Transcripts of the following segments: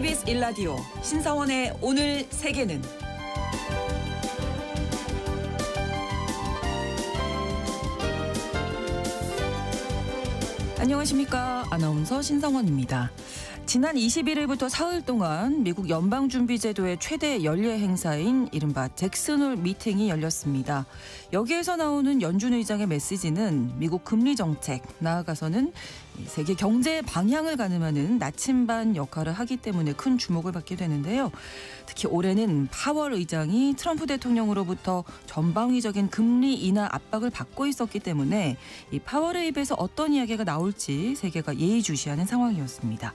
KBS 1라디오 신성원의 오늘 세계는 안녕하십니까. 아나운서 신성원입니다. 지난 21일부터 사흘 동안 미국 연방준비제도의 최대 연례 행사인 이른바 잭슨홀 미팅이 열렸습니다. 여기에서 나오는 연준 의장의 메시지는 미국 금리 정책, 나아가서는 세계 경제의 방향을 가늠하는 나침반 역할을 하기 때문에 큰 주목을 받게 되는데요. 특히 올해는 파월 의장이 트럼프 대통령으로부터 전방위적인 금리 인하 압박을 받고 있었기 때문에 이 파월의 입에서 어떤 이야기가 나올지 세계가 예의주시하는 상황이었습니다.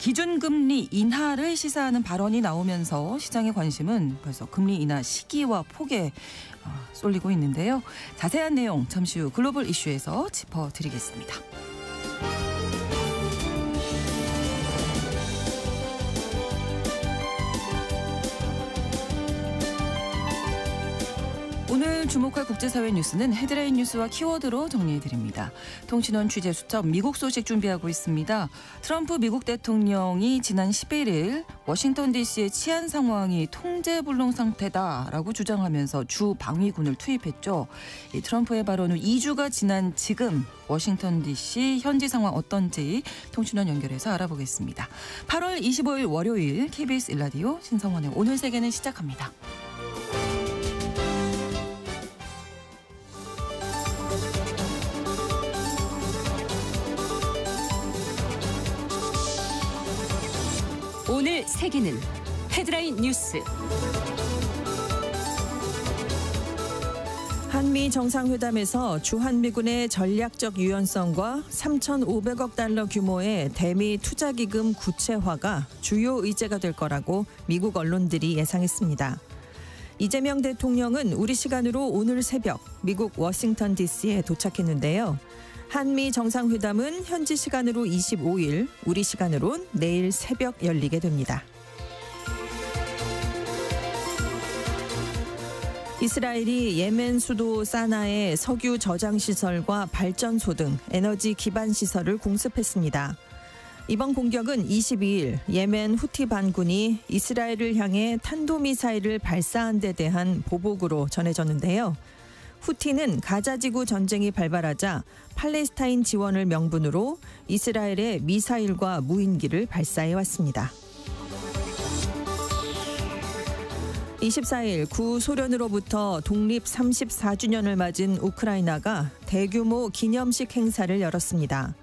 기준금리 인하를 시사하는 발언이 나오면서 시장의 관심은 벌써 금리 인하 시기와 폭에 쏠리고 있는데요. 자세한 내용 잠시 후 글로벌 이슈에서 짚어드리겠습니다. 오늘 주목할 국제사회 뉴스는 헤드라인 뉴스와 키워드로 정리해드립니다. 통신원 취재수첩 미국 소식 준비하고 있습니다. 트럼프 미국 대통령이 지난 11일 워싱턴 DC의 치안 상황이 통제불능 상태다라고 주장하면서 주 방위군을 투입했죠. 이 트럼프의 발언 후 2주가 지난 지금 워싱턴 DC 현지 상황 어떤지 통신원 연결해서 알아보겠습니다. 8월 25일 월요일 KBS 1라디오 신성원의 오늘 세계는 시작합니다. 오늘 세계는 헤드라인 뉴스. 한미 정상회담에서 주한미군의 전략적 유연성과 3,500억 달러 규모의 대미 투자기금 구체화가 주요 의제가 될 거라고 미국 언론들이 예상했습니다. 이재명 대통령은 우리 시간으로 오늘 새벽 미국 워싱턴 DC에 도착했는데요. 한미 정상회담은 현지 시간으로 25일, 우리 시간으론 내일 새벽 열리게 됩니다. 이스라엘이 예멘 수도 사나의 석유 저장시설과 발전소 등 에너지 기반 시설을 공습했습니다. 이번 공격은 22일 예멘 후티 반군이 이스라엘을 향해 탄도미사일을 발사한 데 대한 보복으로 전해졌는데요. 후티는 가자지구 전쟁이 발발하자 팔레스타인 지원을 명분으로 이스라엘의 미사일과 무인기를 발사해왔습니다. 24일 구소련으로부터 독립 34주년을 맞은 우크라이나가 대규모 기념식 행사를 열었습니다.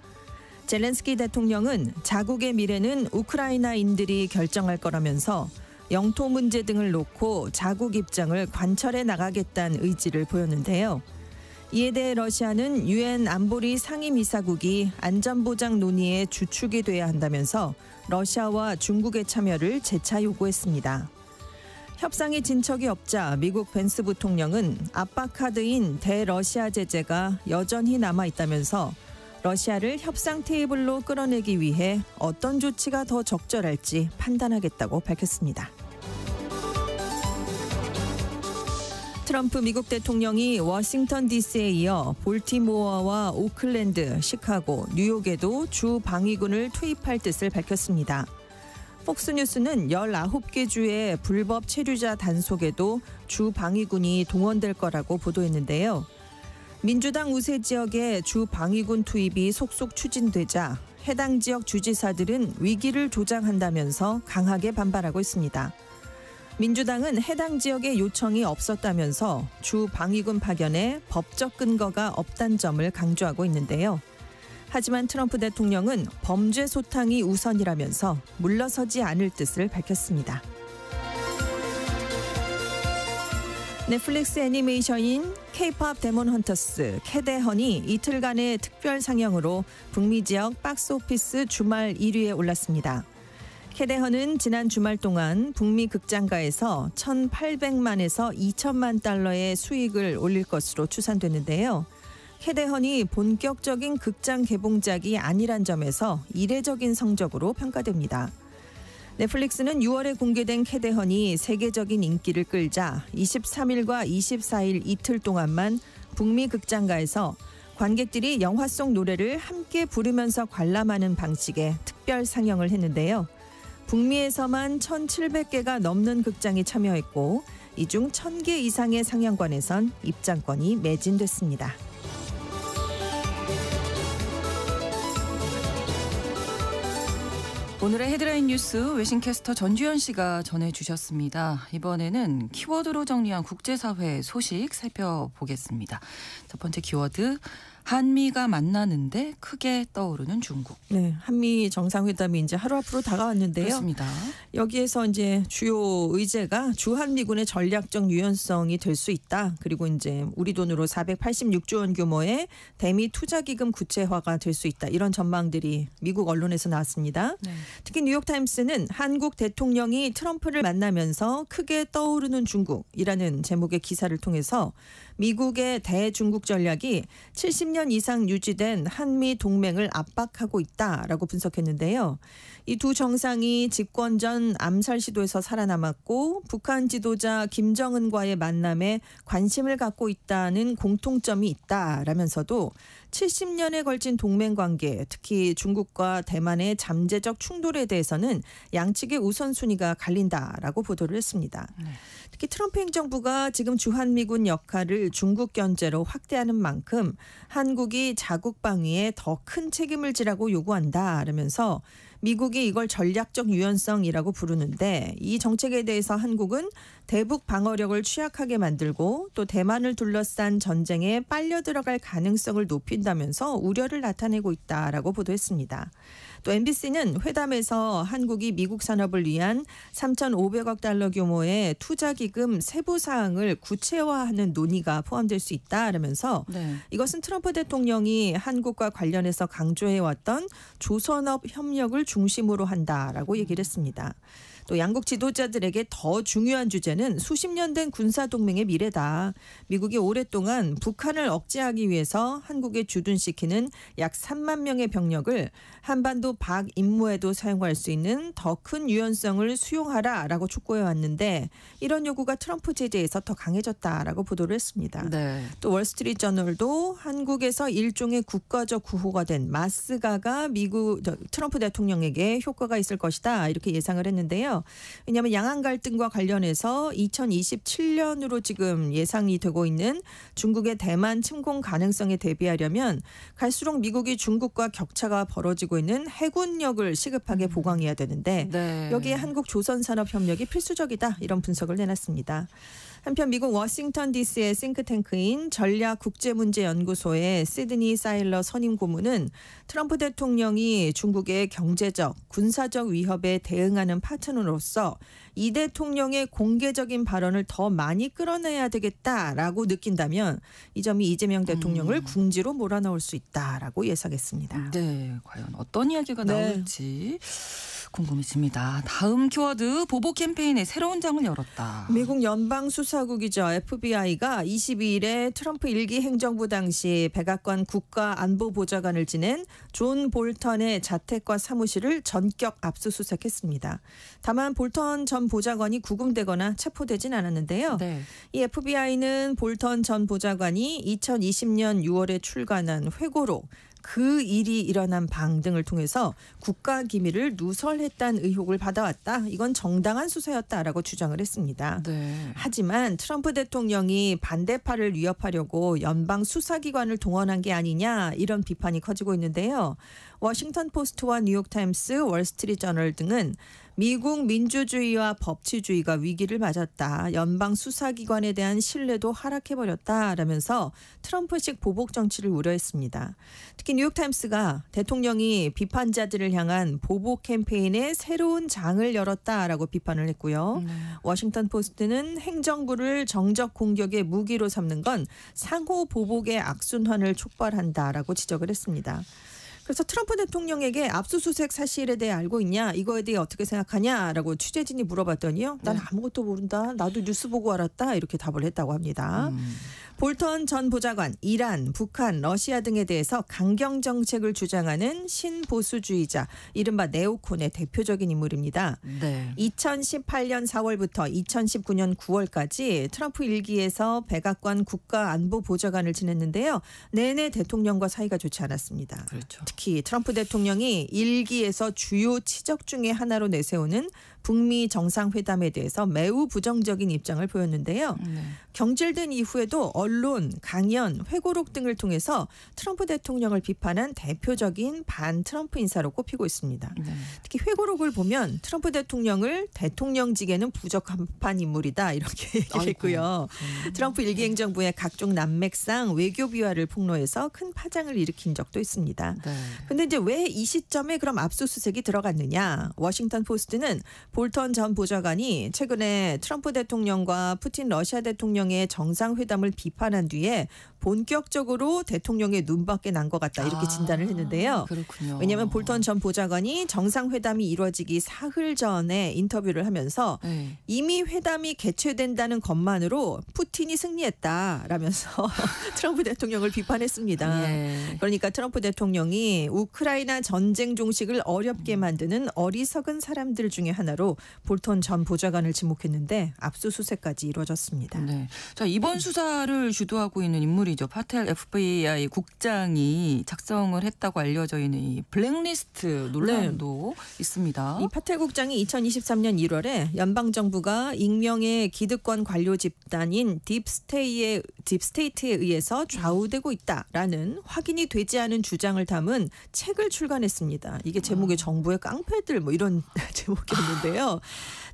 젤렌스키 대통령은 자국의 미래는 우크라이나인들이 결정할 거라면서 영토 문제 등을 놓고 자국 입장을 관철해 나가겠다는 의지를 보였는데요. 이에 대해 러시아는 유엔 안보리 상임이사국이 안전보장 논의의 주축이 돼야 한다면서 러시아와 중국의 참여를 재차 요구했습니다. 협상의 진척이 없자 미국 벤스 부통령은 압박카드인 대러시아 제재가 여전히 남아있다면서 러시아를 협상 테이블로 끌어내기 위해 어떤 조치가 더 적절할지 판단하겠다고 밝혔습니다. 트럼프 미국 대통령이 워싱턴 DC에 이어 볼티모어와 오클랜드, 시카고, 뉴욕에도 주 방위군을 투입할 뜻을 밝혔습니다. 폭스뉴스는 19개 주의 불법 체류자 단속에도 주 방위군이 동원될 거라고 보도했는데요. 민주당 우세 지역의 주 방위군 투입이 속속 추진되자 해당 지역 주지사들은 위기를 조장한다면서 강하게 반발하고 있습니다. 민주당은 해당 지역의 요청이 없었다면서 주 방위군 파견에 법적 근거가 없다는 점을 강조하고 있는데요. 하지만 트럼프 대통령은 범죄 소탕이 우선이라면서 물러서지 않을 뜻을 밝혔습니다. 넷플릭스 애니메이션인 K-POP 데몬 헌터스 캐데헌이 이틀간의 특별 상영으로 북미 지역 박스오피스 주말 1위에 올랐습니다. 캐데헌은 지난 주말 동안 북미 극장가에서 1,800만에서 2천만 달러의 수익을 올릴 것으로 추산됐는데요. 캐데헌이 본격적인 극장 개봉작이 아니란 점에서 이례적인 성적으로 평가됩니다. 넷플릭스는 6월에 공개된 캐데헌이 세계적인 인기를 끌자 23일과 24일 이틀 동안만 북미 극장가에서 관객들이 영화 속 노래를 함께 부르면서 관람하는 방식의 특별 상영을 했는데요. 북미에서만 1,700개가 넘는 극장이 참여했고 이 중 1,000개 이상의 상영관에선 입장권이 매진됐습니다. 오늘의 헤드라인 뉴스 외신캐스터 전주현 씨가 전해주셨습니다. 이번에는 키워드로 정리한 국제사회 소식 살펴보겠습니다. 첫 번째 키워드, 한미가 만나는데 크게 떠오르는 중국. 네, 한미 정상회담이 이제 하루 앞으로 다가왔는데요. 그렇습니다. 여기에서 이제 주요 의제가 주한미군의 전략적 유연성이 될 수 있다. 그리고 이제 우리 돈으로 486조 원 규모의 대미 투자기금 구체화가 될 수 있다. 이런 전망들이 미국 언론에서 나왔습니다. 네. 특히 뉴욕타임스는 한국 대통령이 트럼프를 만나면서 크게 떠오르는 중국이라는 제목의 기사를 통해서 미국의 대중국 전략이 70년 이상 유지된 한미 동맹을 압박하고 있다라고 분석했는데요. 이 두 정상이 집권 전 암살 시도에서 살아남았고 북한 지도자 김정은과의 만남에 관심을 갖고 있다는 공통점이 있다라면서도 70년에 걸친 동맹 관계, 특히 중국과 대만의 잠재적 충돌에 대해서는 양측의 우선순위가 갈린다라고 보도를 했습니다. 특히 트럼프 행정부가 지금 주한미군 역할을 중국 견제로 확대하는 만큼 한국이 자국 방위에 더 큰 책임을 지라고 요구한다라면서 미국이 이걸 전략적 유연성이라고 부르는데 이 정책에 대해서 한국은 대북 방어력을 취약하게 만들고 또 대만을 둘러싼 전쟁에 빨려 들어갈 가능성을 높인다면서 우려를 나타내고 있다라고 보도했습니다. 또 MBC는 회담에서 한국이 미국 산업을 위한 3,500억 달러 규모의 투자기금 세부 사항을 구체화하는 논의가 포함될 수 있다라면서 이것은 트럼프 대통령이 한국과 관련해서 강조해왔던 조선업 협력을 중심으로 한다라고 얘기를 했습니다. 또 양국 지도자들에게 더 중요한 주제는 수십 년 된 군사동맹의 미래다. 미국이 오랫동안 북한을 억제하기 위해서 한국에 주둔시키는 약 3만 명의 병력을 한반도 박임무에도 사용할 수 있는 더 큰 유연성을 수용하라라고 촉구해왔는데 이런 요구가 트럼프 제재에서 더 강해졌다라고 보도를 했습니다. 네. 또 월스트리트저널도 한국에서 일종의 국가적 구호가 된 마스가가 미국 트럼프 대통령에게 효과가 있을 것이다 이렇게 예상을 했는데요. 왜냐하면 양안 갈등과 관련해서 2027년으로 지금 예상이 되고 있는 중국의 대만 침공 가능성에 대비하려면 갈수록 미국이 중국과 격차가 벌어지고 있는 해군력을 시급하게 보강해야 되는데 여기에 한국 조선산업협력이 필수적이다 이런 분석을 내놨습니다. 한편 미국 워싱턴 DC의 싱크탱크인 전략국제문제연구소의 시드니 사일러 선임 고문은 트럼프 대통령이 중국의 경제적, 군사적 위협에 대응하는 파트너로서 이 대통령의 공개적인 발언을 더 많이 끌어내야 되겠다라고 느낀다면 이 점이 이재명 대통령을 궁지로 몰아넣을 수 있다라고 예상했습니다. 네, 과연 어떤 이야기가 나올지 궁금해집니다. 다음 키워드, 보복 캠페인의 새로운 장을 열었다. 미국 연방수사국이죠. FBI가 22일에 트럼프 1기 행정부 당시 백악관 국가안보보좌관을 지낸 존 볼턴의 자택과 사무실을 전격 압수수색했습니다. 다만 볼턴 전 보좌관이 구금되거나 체포되진 않았는데요. 이 FBI는 볼턴 전 보좌관이 2020년 6월에 출간한 회고록, 그 일이 일어난 방 등을 통해서 국가기밀을 누설했다는 의혹을 받아왔다. 이건 정당한 수사였다라고 주장을 했습니다. 하지만 트럼프 대통령이 반대파를 위협하려고 연방 수사기관을 동원한 게 아니냐 이런 비판이 커지고 있는데요. 워싱턴 포스트와 뉴욕타임스, 월스트리트저널 등은 미국 민주주의와 법치주의가 위기를 맞았다. 연방 수사기관에 대한 신뢰도 하락해버렸다라면서 트럼프식 보복 정치를 우려했습니다. 특히 뉴욕타임스가 대통령이 비판자들을 향한 보복 캠페인에 새로운 장을 열었다라고 비판을 했고요. 워싱턴 포스트는 행정부를 정적 공격의 무기로 삼는 건 상호 보복의 악순환을 촉발한다라고 지적을 했습니다. 그래서 트럼프 대통령에게 압수수색 사실에 대해 알고 있냐, 이거에 대해 어떻게 생각하냐라고 취재진이 물어봤더니요. 난 아무것도 모른다. 나도 뉴스 보고 알았다. 이렇게 답을 했다고 합니다. 볼턴 전 보좌관, 이란, 북한, 러시아 등에 대해서 강경 정책을 주장하는 신보수주의자, 이른바 네오콘의 대표적인 인물입니다. 네. 2018년 4월부터 2019년 9월까지 트럼프 일기에서 백악관 국가안보보좌관을 지냈는데요. 내내 대통령과 사이가 좋지 않았습니다. 그렇죠. 특히 트럼프 대통령이 일기에서 주요 치적 중에 하나로 내세우는 북미 정상회담에 대해서 매우 부정적인 입장을 보였는데요. 네. 경질된 이후에도 언론, 강연, 회고록 등을 통해서 트럼프 대통령을 비판한 대표적인 반트럼프 인사로 꼽히고 있습니다. 네. 특히 회고록을 보면 트럼프 대통령을 대통령직에는 부적합한 인물이다 이렇게 얘기했고요. 트럼프 일기 행정부의 각종 난맥상 외교 비화를 폭로해서 큰 파장을 일으킨 적도 있습니다. 그런데 이제 왜 이 시점에 그럼 압수수색이 들어갔느냐? 워싱턴 포스트는 볼턴 전 보좌관이 최근에 트럼프 대통령과 푸틴 러시아 대통령의 정상회담을 비판한 뒤에 본격적으로 대통령의 눈밖에 난 것 같다 이렇게 진단을 했는데요. 그렇군요. 왜냐하면 볼턴 전 보좌관이 정상회담이 이루어지기 사흘 전에 인터뷰를 하면서 네. 이미 회담이 개최된다는 것만으로 푸틴이 승리했다라면서 트럼프 대통령을 비판했습니다. 예. 그러니까 트럼프 대통령이 우크라이나 전쟁 종식을 어렵게 만드는 어리석은 사람들 중에 하나로 볼턴 전 보좌관을 지목했는데 압수수색까지 이루어졌습니다. 네. 자, 이번 수사를 주도하고 있는 인물이죠. 파텔 FBI 국장이 작성을 했다고 알려져 있는 이 블랙리스트 논란도 있습니다. 이 파텔 국장이 2023년 1월에 연방정부가 익명의 기득권 관료 집단인 딥스테이트에 의해서 좌우되고 있다라는 확인이 되지 않은 주장을 담은 책을 출간했습니다. 이게 제목이 정부의 깡패들 뭐 이런 제목이었는데요.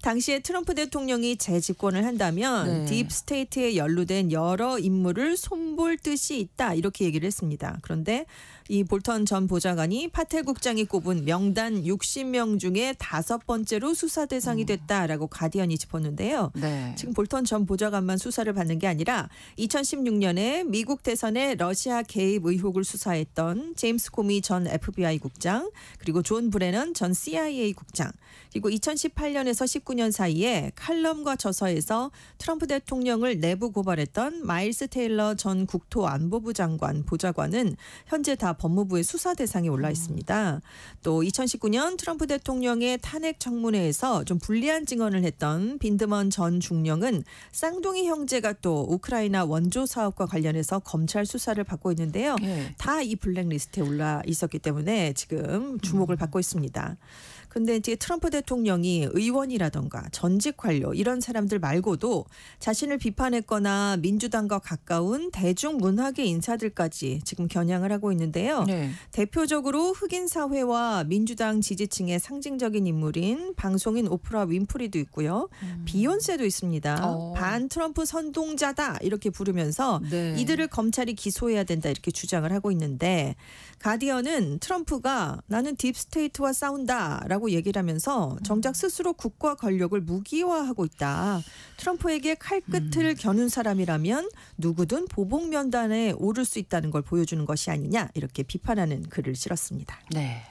당시에 트럼프 대통령이 재집권을 한다면 네. 딥스테이트에 연루된 여러 인물을 손볼 뜻이 있다 이렇게 얘기를 했습니다. 그런데 이 볼턴 전 보좌관이 파텔 국장이 꼽은 명단 60명 중에 5번째로 수사 대상이 됐다라고 가디언이 짚었는데요. 네. 지금 볼턴 전 보좌관만 수사를 받는 게 아니라 2016년에 미국 대선에 러시아 개입 의혹을 수사했던 제임스 코미 전 FBI 국장, 그리고 존 브레넌 전 CIA 국장, 그리고 2018년에서 19년 사이에 칼럼과 저서에서 트럼프 대통령을 내부 고발했던 마일스 테일러 전 국토안보부 장관 보좌관은 현재 다 법무부의 수사 대상에 올라 있습니다. 또 2019년 트럼프 대통령의 탄핵 청문회에서 좀 불리한 증언을 했던 빈드먼 전 중령은 쌍둥이 형제가 또 우크라이나 원조 사업과 관련해서 검찰 수사를 받고 있는데요. 네. 다 이 블랙리스트에 올라 있었기 때문에 지금 주목을 받고 있습니다. 근데 이제 트럼프 대통령이 의원이라던가 전직 관료 이런 사람들 말고도 자신을 비판했거나 민주당과 가까운 대중문화계 인사들까지 지금 겨냥을 하고 있는데요. 네. 대표적으로 흑인 사회와 민주당 지지층의 상징적인 인물인 방송인 오프라 윈프리도 있고요. 비욘세도 있습니다. 반 트럼프 선동자다 이렇게 부르면서 네. 이들을 검찰이 기소해야 된다 이렇게 주장을 하고 있는데 가디언은 트럼프가 나는 딥스테이트와 싸운다라고 얘기를 하면서 정작 스스로 국가 권력을 무기화하고 있다. 트럼프에게 칼끝을 겨눈 사람이라면 누구든 보복 면단에 오를 수 있다는 걸 보여주는 것이 아니냐 이렇게 비판하는 글을 실었습니다. 네.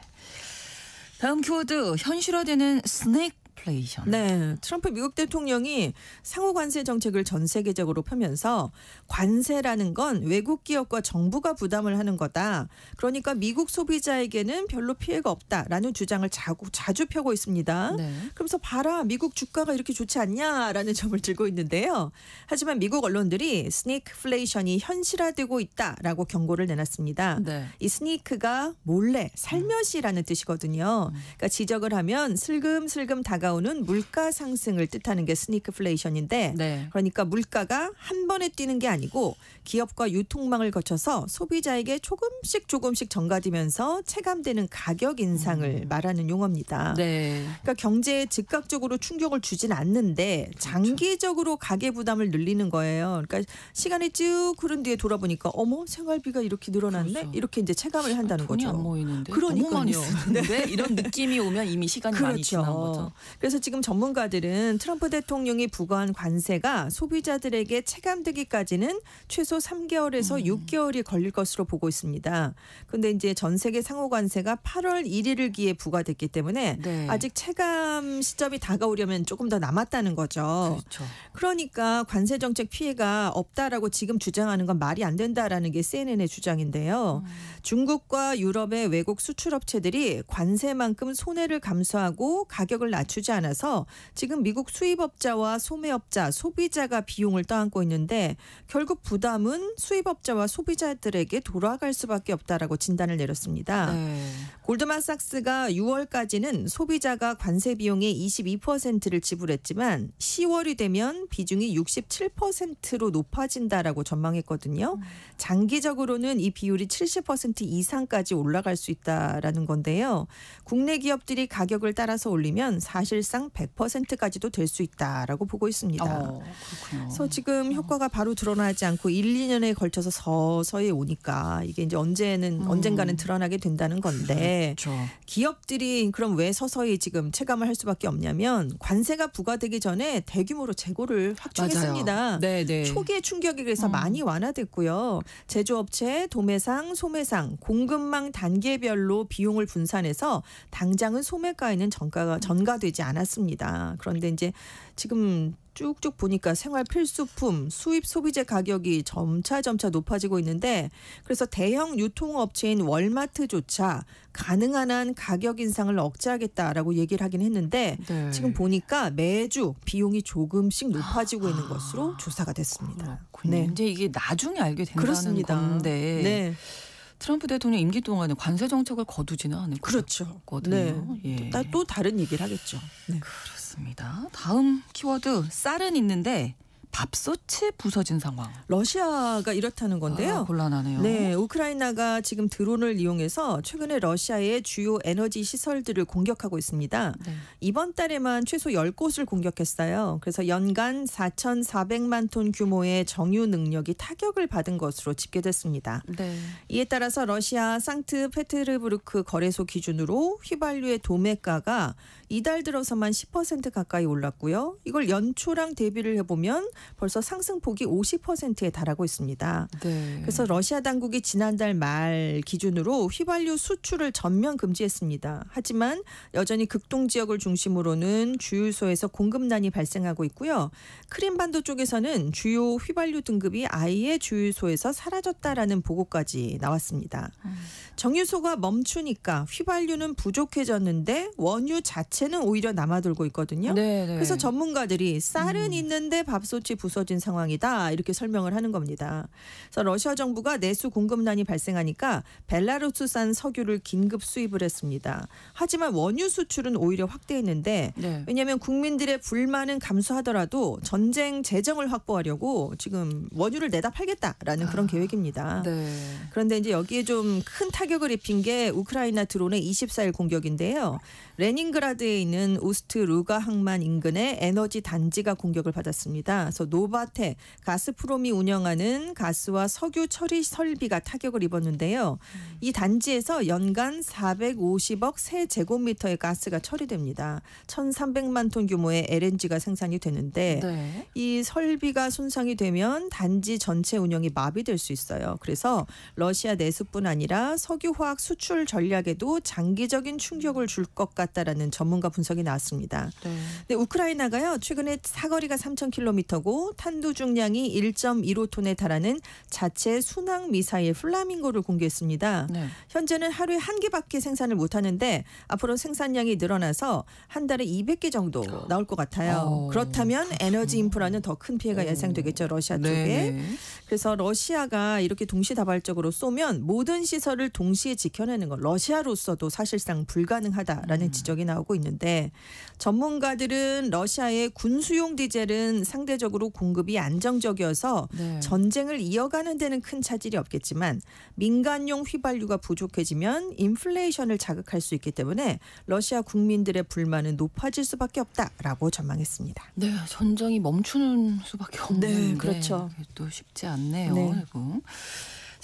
다음 키워드 현실화되는 스낵플레이션. 네, 트럼프 미국 대통령이 상호 관세 정책을 전 세계적으로 펴면서 관세라는 건 외국 기업과 정부가 부담을 하는 거다. 그러니까 미국 소비자에게는 별로 피해가 없다라는 주장을 자주 펴고 있습니다. 네. 그러면서 봐라 미국 주가가 이렇게 좋지 않냐라는 점을 들고 있는데요. 하지만 미국 언론들이 스낵플레이션이 현실화되고 있다라고 경고를 내놨습니다. 네. 이 스니크가 몰래 살며시라는 뜻이거든요. 그러니까 지적을 하면 슬금슬금 다가오는 물가 상승을 뜻하는 게 스니크플레이션인데 네. 그러니까 물가가 한 번에 뛰는 게 아니고 기업과 유통망을 거쳐서 소비자에게 조금씩 전가되면서 체감되는 가격 인상을 말하는 용어입니다. 네. 그러니까 경제에 즉각적으로 충격을 주진 않는데 장기적으로 가계 부담을 늘리는 거예요. 그러니까 시간이 쭉 흐른 뒤에 돌아보니까 어머 생활비가 이렇게 늘어났네 그렇죠. 이렇게 이제 체감을 한다는 돈이 거죠. 안 모이는데 그러니까요. 너무 많이 쓰는데 이런 느낌이 오면 이미 시간이 많이 지난 거죠. 그래서 지금 전문가들은 트럼프 대통령이 부과한 관세가 소비자들에게 체감되기까지는 최소 3개월에서 6개월이 걸릴 것으로 보고 있습니다. 그런데 이제 전 세계 상호 관세가 8월 1일을 기해 부과됐기 때문에 네. 아직 체감 시점이 다가오려면 조금 더 남았다는 거죠. 그렇죠. 그러니까 관세 정책 피해가 없다라고 지금 주장하는 건 말이 안 된다라는 게 CNN의 주장인데요. 중국과 유럽의 외국 수출업체들이 관세만큼 손해를 감수하고 가격을 낮추지 않아서 지금 미국 수입업자와 소매업자, 소비자가 비용을 떠안고 있는데 결국 부담은 수입업자와 소비자들에게 돌아갈 수밖에 없다라고 진단을 내렸습니다. 네. 골드만삭스가 6월까지는 소비자가 관세 비용의 22%를 지불했지만 10월이 되면 비중이 67%로 높아진다라고 전망했거든요. 장기적으로는 이 비율이 70% 이상까지 올라갈 수 있다라는 건데요. 국내 기업들이 가격을 따라서 올리면 사실상 100%까지도 될 수 있다라고 보고 있습니다. 그렇군요. 그래서 지금 효과가 바로 드러나지 않고 1, 2년에 걸쳐서 서서히 오니까 이게 이제 언젠가는 드러나게 된다는 건데 그렇죠. 기업들이 그럼 왜 서서히 지금 체감을 할 수밖에 없냐면 관세가 부과되기 전에 대규모로 재고를 확충했습니다. 네. 초기의 충격이 그래서 많이 완화됐고요. 제조업체, 도매상, 소매상, 공급망 단계별로 비용을 분산해서 당장은 소매가에는 전가되지 않았습니다. 그런데 이제 지금 쭉쭉 보니까 생활 필수품, 수입 소비재 가격이 점차 높아지고 있는데 그래서 대형 유통업체인 월마트조차 가능한 한 가격 인상을 억제하겠다라고 얘기를 하긴 했는데 네. 지금 보니까 매주 비용이 조금씩 높아지고 있는 것으로 조사가 됐습니다. 네. 이제 이게 나중에 알게 된다는 그렇습니다. 건데 네. 트럼프 대통령 임기 동안에 관세 정책을 거두지는 않을 그렇죠. 거거든요. 네. 또 다른 얘기를 하겠죠. 네. 그렇습니다. 다음 키워드 쌀은 있는데 밥솥이 부서진 상황. 러시아가 이렇다는 건데요. 곤란하네요. 네, 우크라이나가 지금 드론을 이용해서 최근에 러시아의 주요 에너지 시설들을 공격하고 있습니다. 네. 이번 달에만 최소 10곳을 공격했어요. 그래서 연간 4,400만 톤 규모의 정유 능력이 타격을 받은 것으로 집계됐습니다. 네. 이에 따라서 러시아 상트페테르부르크 거래소 기준으로 휘발유의 도매가가 이달 들어서만 10% 가까이 올랐고요. 이걸 연초랑 대비를 해보면 벌써 상승폭이 50%에 달하고 있습니다. 네. 그래서 러시아 당국이 지난달 말 기준으로 휘발유 수출을 전면 금지했습니다. 하지만 여전히 극동 지역을 중심으로는 주유소에서 공급난이 발생하고 있고요. 크림반도 쪽에서는 주요 휘발유 등급이 아예 주유소에서 사라졌다라는 보고까지 나왔습니다. 정유소가 멈추니까 휘발유는 부족해졌는데 원유 자체는 오히려 남아돌고 있거든요. 네. 그래서 전문가들이 쌀은 있는데 밥솥이 부서진 상황이다 이렇게 설명을 하는 겁니다. 그래서 러시아 정부가 내수 공급난이 발생하니까 벨라루스산 석유를 긴급 수입을 했습니다. 하지만 원유 수출은 오히려 확대했는데 네. 왜냐하면 국민들의 불만은 감수하더라도 전쟁 재정을 확보하려고 지금 원유를 내다 팔겠다라는 그런 계획입니다. 네. 그런데 이제 여기에 좀 큰 타격을 입힌 게 우크라이나 드론의 24일 공격인데요. 레닌그라드에 있는 우스트 루가 항만 인근의 에너지 단지가 공격을 받았습니다. 그래서 노바테 가스프롬이 운영하는 가스와 석유 처리 설비가 타격을 입었는데요. 이 단지에서 연간 450억 세제곱미터의 가스가 처리됩니다. 1,300만 톤 규모의 LNG가 생산이 되는데 네. 이 설비가 손상이 되면 단지 전체 운영이 마비될 수 있어요. 그래서 러시아 내수뿐 아니라 석유화학 수출 전략에도 장기적인 충격을 줄 것 같다라는 전문가 분석이 나왔습니다. 네. 근데 우크라이나가요 최근에 사거리가 3,000km고 탄두 중량이 1.15톤에 달하는 자체 순항 미사일 플라밍고를 공개했습니다. 네. 현재는 하루에 1개밖에 생산을 못하는데 앞으로 생산량이 늘어나서 한 달에 200개 정도 나올 것 같아요. 그렇다면 에너지 인프라는 더 큰 피해가 예상되겠죠. 러시아 쪽에. 네. 그래서 러시아가 이렇게 동시다발적으로 쏘면 모든 시설을 동시에 지켜내는 건 러시아로서도 사실상 불가능하다라는 지적이 나오고 있는데 전문가들은 러시아의 군수용 디젤은 상대적으로 공급이 안정적이어서 네. 전쟁을 이어가는 데는 큰 차질이 없겠지만 민간용 휘발유가 부족해지면 인플레이션을 자극할 수 있기 때문에 러시아 국민들의 불만은 높아질 수밖에 없다라고 전망했습니다. 네, 전쟁이 멈추는 수밖에 없는데 네, 그렇죠. 또 쉽지 않네요. 네. 아이고.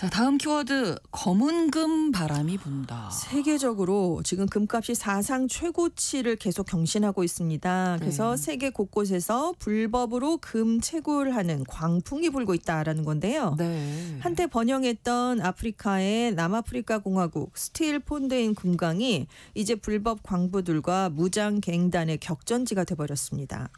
자, 다음 키워드 검은 금 바람이 분다. 세계적으로 지금 금값이 사상 최고치를 계속 경신하고 있습니다. 그래서 세계 곳곳에서 불법으로 금 채굴하는 광풍이 불고 있다라는 건데요. 네. 한때 번영했던 아프리카의 남아프리카 공화국 스틸 폰데인 금강이 이제 불법 광부들과 무장 갱단의 격전지가 돼버렸습니다.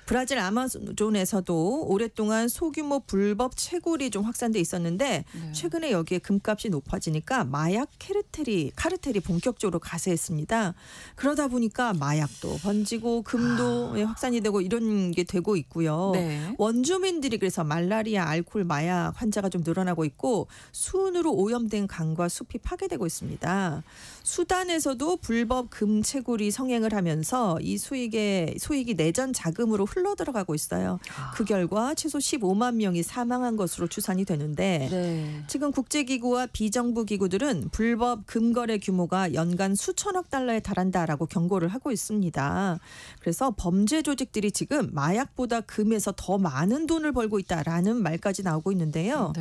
브라질 아마존에서도 오랫동안 소규모 불법 채굴이 좀 확산돼 있었는데 최근에 여기에 금값이 높아지니까 마약 카르텔이 본격적으로 가세했습니다. 그러다 보니까 마약도 번지고 금도 확산이 되고 이런 게 되고 있고요. 네. 원주민들이 그래서 말라리아, 알코올, 마약 환자가 좀 늘어나고 있고 수은으로 오염된 강과 숲이 파괴되고 있습니다. 수단에서도 불법 금 채굴이 성행을 하면서 이 수익이 내전 자금으로 흘러 들어가고 있어요. 그 결과 최소 15만 명이 사망한 것으로 추산이 되는데 지금 국제기구와 비정부 기구들은 불법 금거래 규모가 연간 수천억 달러에 달한다라고 경고를 하고 있습니다. 그래서 범죄 조직들이 지금 마약보다 금에서 더 많은 돈을 벌고 있다라는 말까지 나오고 있는데요.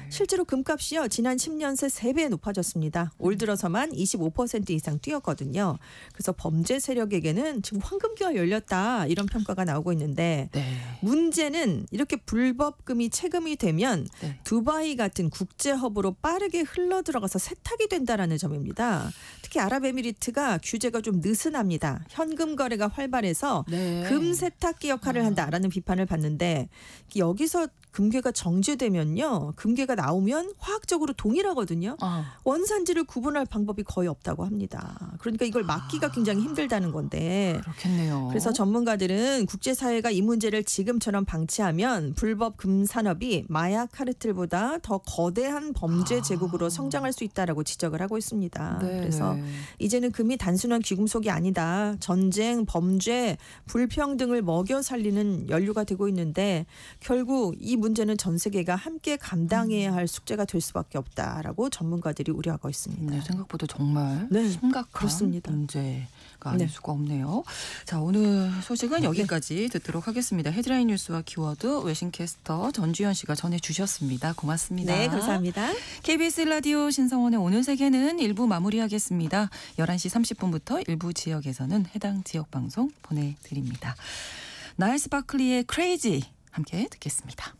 실제로 금값이요 지난 10년 새 3배 높아졌습니다. 올 들어서만 25% 이상 뛰었거든요. 그래서 범죄 세력에게는 지금 황금기가 열렸다 이런 평가가 나오고 있는데 문제는 이렇게 불법금이 체금이 되면 두바이 같은 국제허브로 빠르게 흘러들어가서 세탁이 된다라는 점입니다. 특히 아랍에미리트가 규제가 좀 느슨합니다. 현금 거래가 활발해서 금 세탁기 역할을 한다라는 비판을 받는데 여기서 금괴가 정제되면요. 금괴가 나오면 화학적으로 동일하거든요. 원산지를 구분할 방법이 거의 없다고 합니다. 그러니까 이걸 막기가 굉장히 힘들다는 건데. 그렇겠네요. 그래서 전문가들은 국제사회가 이 문제를 지금처럼 방치하면 불법 금 산업이 마약 카르텔보다 더 거대한 범죄 제국으로 성장할 수 있다라고 지적을 하고 있습니다. 그래서 이제는 금이 단순한 귀금속이 아니다. 전쟁, 범죄, 불평등을 먹여 살리는 연료가 되고 있는데 결국 이 문제는 전 세계가 함께 감당해야 할 숙제가 될 수밖에 없다라고 전문가들이 우려하고 있습니다. 생각보다 정말 심각한 그렇습니다. 문제가 아닐 수가 없네요. 자, 오늘 소식은 여기까지 듣도록 하겠습니다. 헤드라인 뉴스와 키워드 외신캐스터 전주현 씨가 전해주셨습니다. 고맙습니다. 네, 감사합니다. KBS 라디오 신성원의 오늘 세계는 1부 마무리하겠습니다. 11시 30분부터 일부 지역에서는 해당 지역 방송 보내드립니다. 나일스 바클리의 크레이지 함께 듣겠습니다.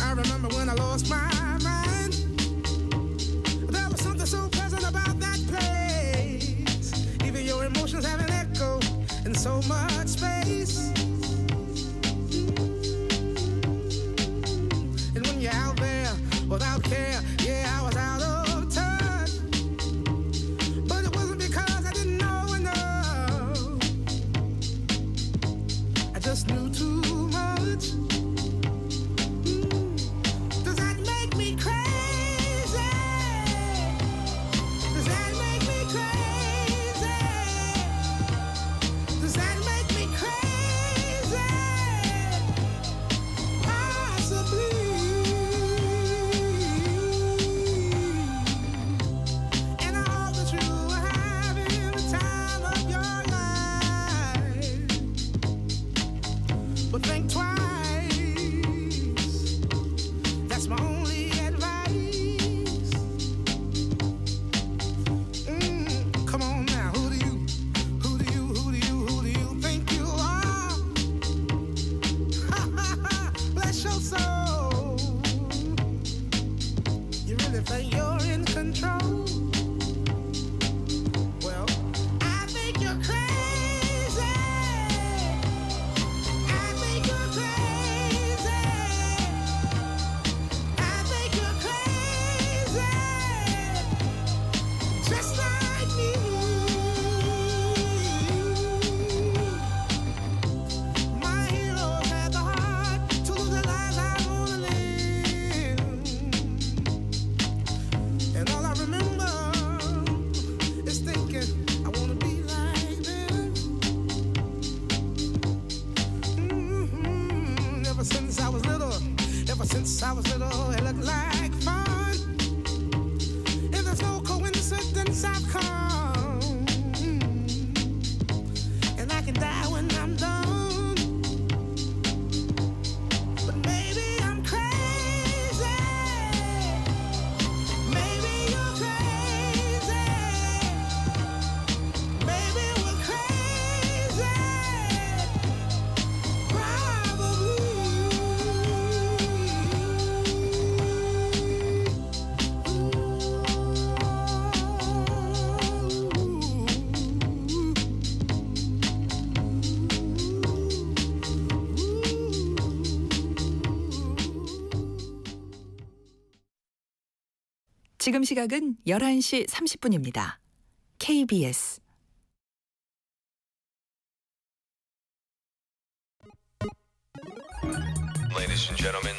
I remember when I lost my mind. There was something so pleasant about that place. Even your emotions have an echo in so much space. And when you're out there without care, yeah, I was out of touch. But it wasn't because I didn't know enough. I just knew too much. Think twice. That's my only advice. Come on now, who do you think you are? Bless your soul. You really think you're in control? Well, I think you're crazy. Since I was little, it looked like fun. If there's no coincidence, I've come. And I can die when I'm done. 지금 시각은 11시 30분입니다. KBS Ladies and gentlemen.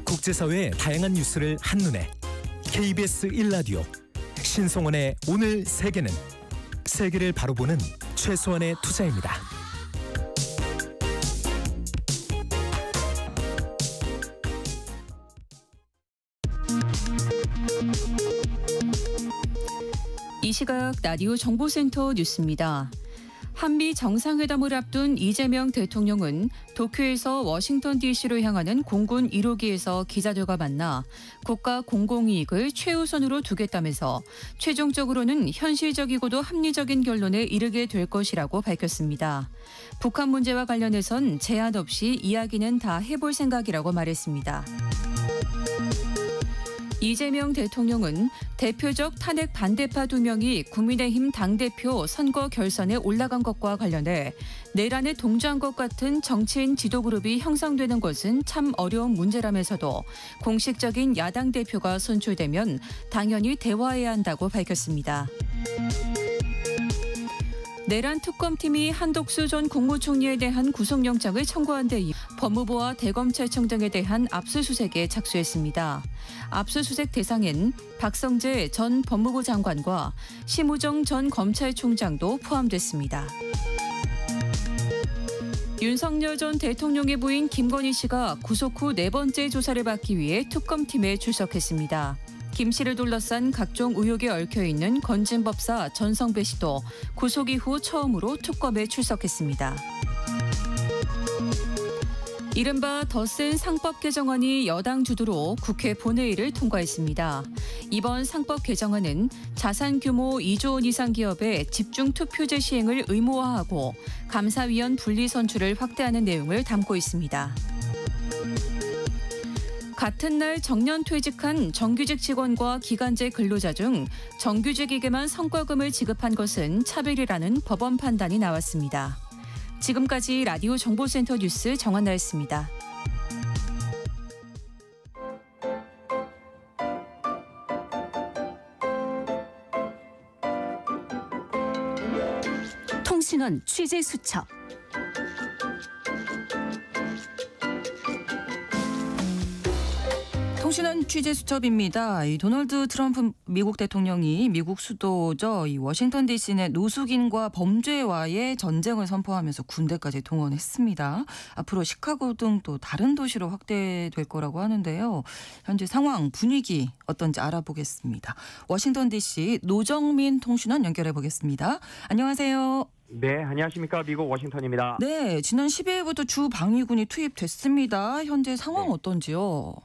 국제사회의 다양한 뉴스를 한눈에 KBS 1라디오 신성원의 오늘 세계는 세계를 바로 보는 최소한의 투자입니다. 이 시각 라디오 정보센터 뉴스입니다. 한미 정상회담을 앞둔 이재명 대통령은 도쿄에서 워싱턴 DC로 향하는 공군 1호기에서 기자들과 만나 국가 공공이익을 최우선으로 두겠다면서 최종적으로는 현실적이고도 합리적인 결론에 이르게 될 것이라고 밝혔습니다. 북한 문제와 관련해선 제한 없이 이야기는 다 해볼 생각이라고 말했습니다. 이재명 대통령은 대표적 탄핵 반대파 2명이 국민의힘 당대표 선거 결선에 올라간 것과 관련해 내란에 동조한 것 같은 정치인 지도그룹이 형성되는 것은 참 어려운 문제라면서도 공식적인 야당 대표가 선출되면 당연히 대화해야 한다고 밝혔습니다. 내란 특검팀이 한덕수 전 국무총리에 대한 구속영장을 청구한 데 이어 법무부와 대검찰청 등에 대한 압수수색에 착수했습니다. 압수수색 대상엔 박성재 전 법무부 장관과 심우정 전 검찰총장도 포함됐습니다. 윤석열 전 대통령의 부인 김건희 씨가 구속 후 4번째 조사를 받기 위해 특검팀에 출석했습니다. 김 씨를 둘러싼 각종 의혹에 얽혀있는 건진법사 전성배 씨도 구속 이후 처음으로 특검에 출석했습니다. 이른바 더 센 상법 개정안이 여당 주도로 국회 본회의를 통과했습니다. 이번 상법 개정안은 자산 규모 2조 원 이상 기업의 집중 투표제 시행을 의무화하고 감사위원 분리 선출을 확대하는 내용을 담고 있습니다. 같은 날 정년퇴직한 정규직 직원과 기간제 근로자 중 정규직에게만 성과금을 지급한 것은 차별이라는 법원 판단이 나왔습니다. 지금까지 라디오 정보센터 뉴스 정한나였습니다. 통신원 취재 수첩. 통신원 취재 수첩입니다. 이 도널드 트럼프 미국 대통령이 미국 수도죠. 이 워싱턴 DC 내 노숙인과 범죄와의 전쟁을 선포하면서 군대까지 동원했습니다. 앞으로 시카고 등 또 다른 도시로 확대될 거라고 하는데요. 현재 상황, 분위기 어떤지 알아보겠습니다. 워싱턴 DC 노정민 통신원 연결해 보겠습니다. 안녕하세요. 네, 안녕하십니까. 미국 워싱턴입니다. 네, 지난 12일부터 주 방위군이 투입됐습니다. 현재 상황 네. 어떤지요?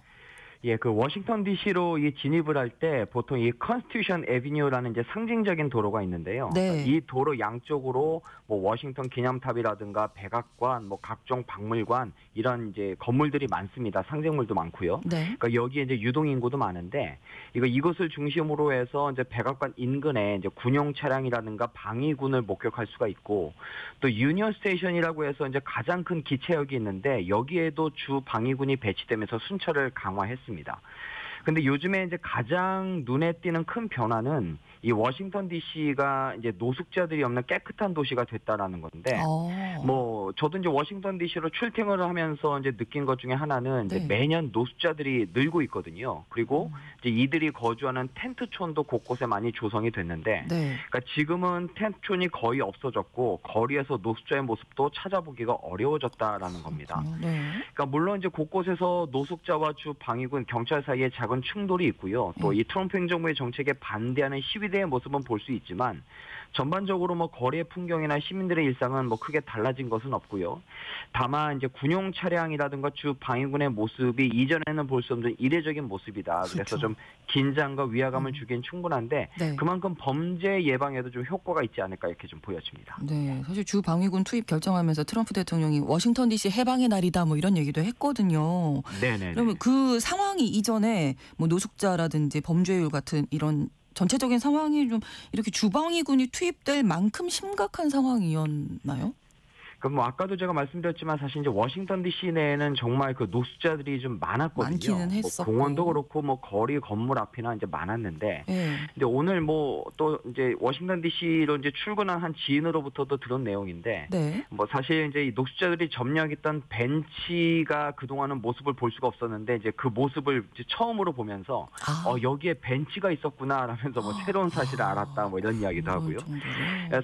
예, 그 워싱턴 DC로 진입을 할 때 보통 이 컨스티튜션 애비뉴라는 이제 상징적인 도로가 있는데요. 네. 이 도로 양쪽으로 뭐 워싱턴 기념탑이라든가 백악관, 뭐 각종 박물관 이런 이제 건물들이 많습니다. 상징물도 많고요. 네. 그러니까 여기에 이제 유동 인구도 많은데 이것을 중심으로 해서 이제 백악관 인근에 이제 군용 차량이라든가 방위군을 목격할 수가 있고 또 유니언 스테이션이라고 해서 이제 가장 큰 기차역이 있는데 여기에도 주 방위군이 배치되면서 순찰을 강화했습니다. 근데 요즘에 이제 가장 눈에 띄는 큰 변화는 이 워싱턴 DC가 이제 노숙자들이 없는 깨끗한 도시가 됐다라는 건데, 뭐 저도 이제 워싱턴 DC로 출퇴근을 하면서 이제 느낀 것 중에 하나는 이제 네. 매년 노숙자들이 늘고 있거든요. 그리고 이제 이들이 거주하는 텐트촌도 곳곳에 많이 조성이 됐는데, 네. 그러니까 지금은 텐트촌이 거의 없어졌고 거리에서 노숙자의 모습도 찾아보기가 어려워졌다라는 겁니다. 네. 그러니까 물론 이제 곳곳에서 노숙자와 주 방위군 경찰 사이에 작은 충돌이 있고요. 또 이 트럼프 행정부의 정책에 반대하는 시위대의 모습은 볼 수 있지만 전반적으로 뭐 거리의 풍경이나 시민들의 일상은 뭐 크게 달라진 것은 없고요. 다만 이제 군용 차량이라든가 주 방위군의 모습이 이전에는 볼 수 없는 이례적인 모습이다. 그래서 그렇죠. 좀 긴장과 위화감을 주긴 충분한데 네. 그만큼 범죄 예방에도 좀 효과가 있지 않을까 이렇게 좀 보여집니다. 네, 사실 주 방위군 투입 결정하면서 트럼프 대통령이 워싱턴 DC 해방의 날이다 뭐 이런 얘기도 했거든요. 네네. 그러면 그 상황이 이전에 뭐 노숙자라든지 범죄율 같은 이런 전체적인 상황이 좀 이렇게 주방위군이 투입될 만큼 심각한 상황이었나요? 그럼 뭐 아까도 제가 말씀드렸지만 사실 이제 워싱턴 D.C. 내에는 정말 그 노숙자들이 좀 많았거든요. 많기는 했었고. 뭐 공원도 그렇고 뭐 거리 건물 앞이나 이제 많았는데, 예. 근데 오늘 뭐 또 이제 워싱턴 D.C.로 이제 출근한 한 지인으로부터도 들은 내용인데, 네. 뭐 사실 이제 이 노숙자들이 점령했던 벤치가 그동안은 모습을 볼 수가 없었는데 이제 그 모습을 이제 처음으로 보면서 여기에 벤치가 있었구나라면서 뭐 새로운 사실을 알았다 뭐 이런 이야기도 하고요.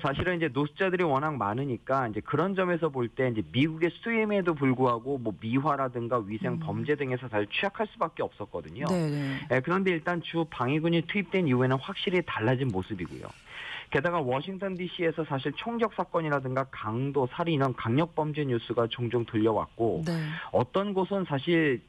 사실은 이제 노숙자들이 워낙 많으니까 이제 그런 점에서 볼 때 이제 미국의 수임에도 불구하고 뭐 미화라든가 위생 범죄 등에서 사실 취약할 수밖에 없었거든요. 네. 그런데 일단 주 방위군이 투입된 이후에는 확실히 달라진 모습이고요. 게다가 워싱턴 D.C.에서 사실 총격 사건이라든가 강도, 살인 이런 강력 범죄 뉴스가 종종 들려왔고 네. 어떤 곳은 사실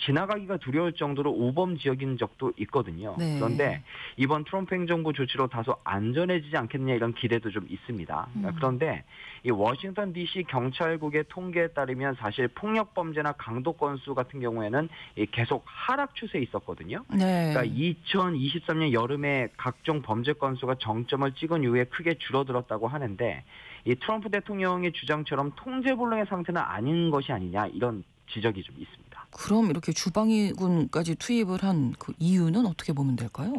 지나가기가 두려울 정도로 우범 지역인 적도 있거든요. 네. 그런데 이번 트럼프 행정부 조치로 다소 안전해지지 않겠느냐 이런 기대도 좀 있습니다. 그런데 이 워싱턴 D.C. 경찰국의 통계에 따르면 사실 폭력 범죄나 강도 건수 같은 경우에는 계속 하락 추세에 있었거든요. 네. 그러니까 2023년 여름에 각종 범죄 건수가 정점을 찍은 이후에 크게 줄어들었다고 하는데 이 트럼프 대통령의 주장처럼 통제불능의 상태는 아닌 것이 아니냐 이런 지적이 좀 있습니다. 그럼 이렇게 주방위군까지 투입을 한 그 이유는 어떻게 보면 될까요?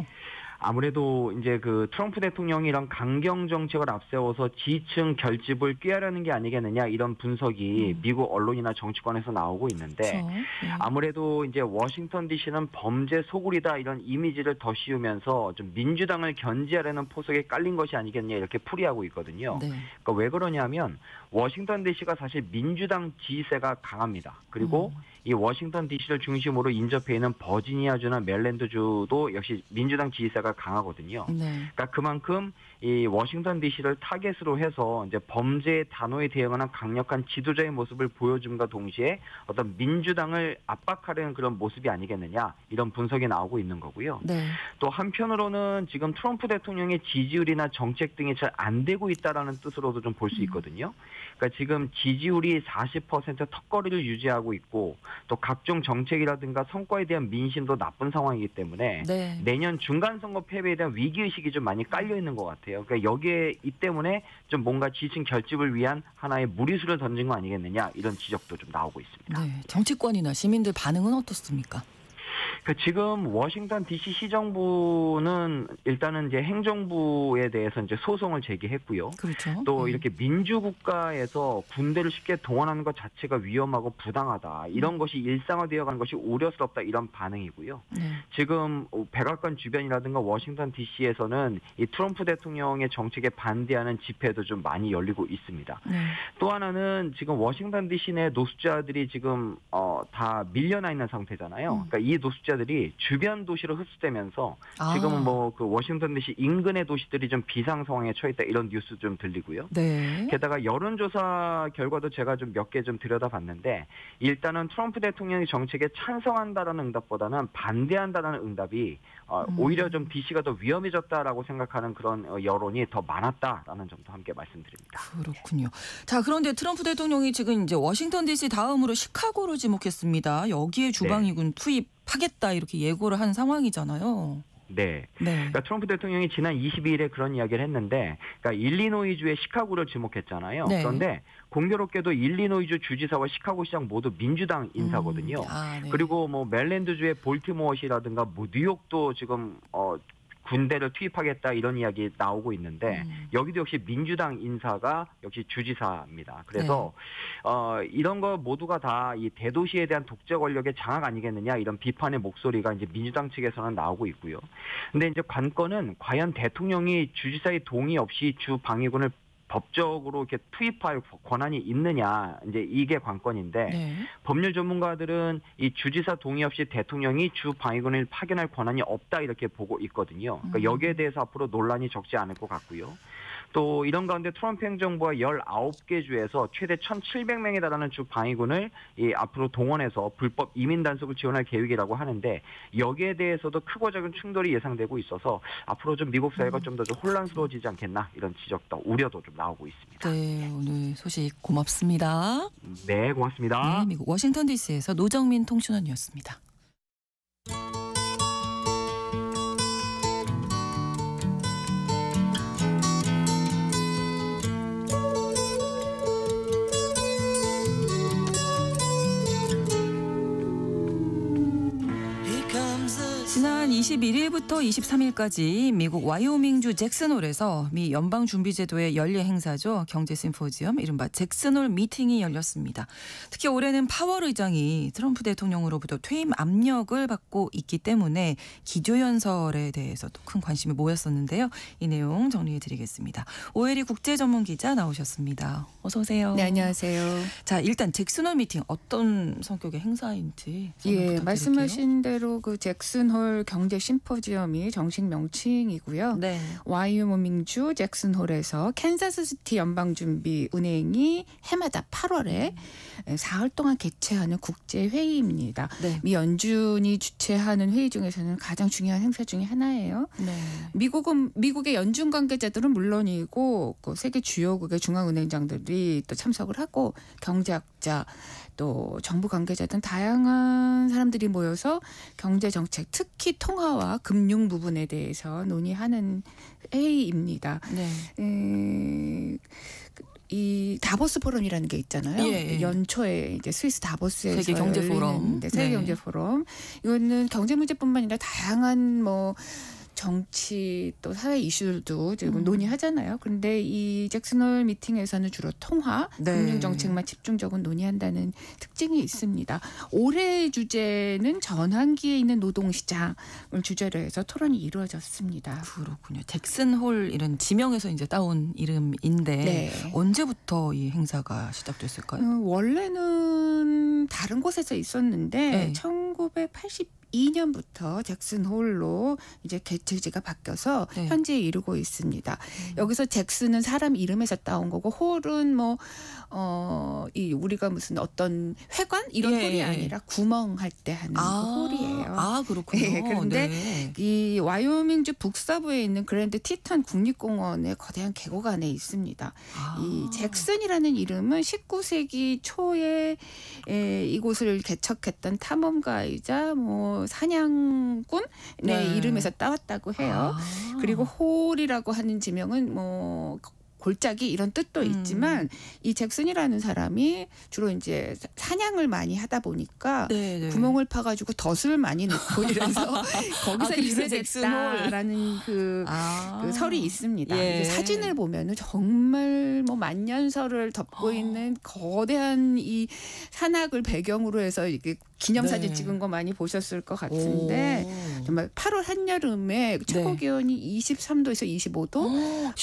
아무래도 이제 그 트럼프 대통령이 이런 강경 정책을 앞세워서 지층 결집을 꾀하려는 게 아니겠느냐 이런 분석이 미국 언론이나 정치권에서 나오고 있는데 그렇죠. 아무래도 이제 워싱턴 D.C.는 범죄 소굴이다 이런 이미지를 더 씌우면서 좀 민주당을 견제하려는 포석에 깔린 것이 아니겠냐 이렇게 풀이하고 있거든요. 네. 그러니까 왜 그러냐면 워싱턴 D.C.가 사실 민주당 지지세가 강합니다. 그리고 이 워싱턴 D.C.를 중심으로 인접해 있는 버지니아주나 메릴랜드주도 역시 민주당 지지세가 강하거든요. 네. 그러니까 그만큼 이 워싱턴 D.C.를 타겟으로 해서 이제 범죄의 단호히 대응하는 강력한 지도자의 모습을 보여줌과 동시에 어떤 민주당을 압박하려는 그런 모습이 아니겠느냐 이런 분석이 나오고 있는 거고요. 네. 또 한편으로는 지금 트럼프 대통령의 지지율이나 정책 등이 잘 안 되고 있다라는 뜻으로도 좀 볼 수 있거든요. 그러니까 지금 지지율이 40% 턱걸이를 유지하고 있고 또 각종 정책이라든가 성과에 대한 민심도 나쁜 상황이기 때문에 네. 내년 중간선거 패배에 대한 위기의식이 좀 많이 깔려 있는 것 같아요. 그러니까 여기에 이 때문에 좀 뭔가 지층 결집을 위한 하나의 무리수를 던진 거 아니겠느냐 이런 지적도 좀 나오고 있습니다. 네. 정치권이나 시민들 반응은 어떻습니까? 지금 워싱턴 D.C. 시정부는 일단은 이제 행정부에 대해서 이제 소송을 제기했고요. 그렇죠. 또 이렇게 민주국가에서 군대를 쉽게 동원하는 것 자체가 위험하고 부당하다. 이런 것이 일상화되어가는 것이 우려스럽다. 이런 반응이고요. 네. 지금 백악관 주변이라든가 워싱턴 D.C.에서는 이 트럼프 대통령의 정책에 반대하는 집회도 좀 많이 열리고 있습니다. 네. 또 하나는 지금 워싱턴 D.C. 내 노숙자들이 지금 다 밀려나 있는 상태잖아요. 그러니까 이 노숙자들이 주변 도시로 흡수되면서 지금은 뭐 그 워싱턴 D.C. 인근의 도시들이 좀 비상 상황에 처했다 이런 뉴스 좀 들리고요. 네. 게다가 여론조사 결과도 제가 좀 몇 개 좀 들여다봤는데 일단은 트럼프 대통령의 정책에 찬성한다라는 응답보다는 반대한다라는 응답이 오히려 좀 D.C.가 더 위험해졌다라고 생각하는 그런 여론이 더 많았다라는 점도 함께 말씀드립니다. 그렇군요. 자, 그런데 트럼프 대통령이 지금 이제 워싱턴 D.C. 다음으로 시카고를 지목했습니다. 여기에 주방위군 투입하겠다 이렇게 예고를 한 상황이잖아요. 네. 네. 그러니까 트럼프 대통령이 지난 22일에 그런 이야기를 했는데, 그러니까 일리노이주의 시카고를 지목했잖아요. 네. 그런데 공교롭게도 일리노이주 주지사와 시카고시장 모두 민주당 인사거든요. 네. 그리고 뭐 메릴랜드주의 볼티모어시라든가 뭐 뉴욕도 지금 군대를 투입하겠다 이런 이야기 나오고 있는데 여기도 역시 민주당 인사가 역시 주지사입니다. 그래서 이런 거 모두가 다 이 대도시에 대한 독재 권력의 장악 아니겠느냐 이런 비판의 목소리가 이제 민주당 측에서는 나오고 있고요. 근데 이제 관건은 과연 대통령이 주지사의 동의 없이 주 방위군을 법적으로 이렇게 투입할 권한이 있느냐 이제 이게 관건인데 네. 법률 전문가들은 이 주지사 동의 없이 대통령이 주 방위군을 파견할 권한이 없다 이렇게 보고 있거든요. 그러니까 여기에 대해서 앞으로 논란이 적지 않을 것 같고요. 또 이런 가운데 트럼프 행정부가 19개 주에서 최대 1,700명에 달하는 주 방위군을 앞으로 동원해서 불법 이민 단속을 지원할 계획이라고 하는데 여기에 대해서도 크고 작은 충돌이 예상되고 있어서 앞으로 좀 미국 사회가 좀 더 좀 혼란스러워지지 않겠나 이런 지적도 우려도 좀 나오고 있습니다. 네, 오늘 소식 고맙습니다. 네, 고맙습니다. 네, 미국 워싱턴 DC에서 노정민 통신원이었습니다. 21일부터 23일까지 미국 와이오밍주 잭슨홀에서 미 연방준비제도의 연례 행사죠. 경제 심포지엄 이른바 잭슨홀 미팅이 열렸습니다. 특히 올해는 파월 의장이 트럼프 대통령으로부터 퇴임 압력을 받고 있기 때문에 기조연설에 대해서도 큰 관심이 모였었는데요. 이 내용 정리해드리겠습니다. 오혜리 국제전문기자 나오셨습니다. 어서 오세요. 네, 안녕하세요. 자, 일단 잭슨홀 미팅 어떤 성격의 행사인지 예, 말씀하신 대로 그 잭슨홀 경제 심포지엄이 정식 명칭이고요. 네. 와이오밍주 잭슨홀에서 캔자스시티 연방준비은행이 해마다 8월에 사흘 동안 개최하는 국제 회의입니다. 네. 미 연준이 주최하는 회의 중에서는 가장 중요한 행사 중에 하나예요. 네. 미국의 연준 관계자들은 물론이고 그 세계 주요국의 중앙은행장들이 또 참석을 하고 경제학자 또 정부 관계자 등 다양한 사람들이 모여서 경제 정책, 특히 통화와 금융 부분에 대해서 논의하는 회의입니다. 네. 이 다보스 포럼이라는 게 있잖아요. 예. 연초에 이제 스위스 다보스에서 세계 경제 포럼. 세계 경제 포럼. 이거는 경제 문제뿐만 아니라 다양한 뭐 정치 또 사회 이슈들도 지금 논의하잖아요. 그런데 이 잭슨홀 미팅에서는 주로 통화, 네. 금융 정책만 집중적으로 논의한다는 특징이 있습니다. 올해의 주제는 전환기에 있는 노동시장을 주제로 해서 토론이 이루어졌습니다. 그렇군요. 잭슨홀 이런 지명에서 이제 따온 이름인데 네. 언제부터 이 행사가 시작됐을까요? 원래는 다른 곳에서 있었는데 네. 1982년부터 잭슨홀로 이제 개최지가 바뀌어서 네. 현재에 이르고 있습니다. 여기서 잭슨은 사람 이름에서 따온 거고 홀은 뭐 이 우리가 무슨 어떤 회관 이런 예. 홀이 아니라 구멍할 때 하는 그 홀이에요. 아, 그렇군요. 네, 그런데 네. 이 와이오밍주 북서부에 있는 그랜드 티턴 국립공원의 거대한 계곡 안에 있습니다. 이 잭슨이라는 이름은 19세기 초에 이곳을 개척했던 탐험가이자 뭐 사냥꾼의 네. 이름에서 따왔다고 해요. 그리고 홀이라고 하는 지명은 뭐 골짜기 이런 뜻도 있지만 이 잭슨이라는 사람이 주로 이제 사냥을 많이 하다 보니까 네. 구멍을 파가지고 덫을 많이 넣고 이래서 거기서 그래서 유래됐다라는 그 설이 있습니다. 예. 이제 사진을 보면은 정말 뭐 만년설을 덮고 있는 거대한 이 산악을 배경으로 해서 이게 기념사진 네. 찍은 거 많이 보셨을 것 같은데 정말 8월 한여름에 최고 기온이 23도에서 25도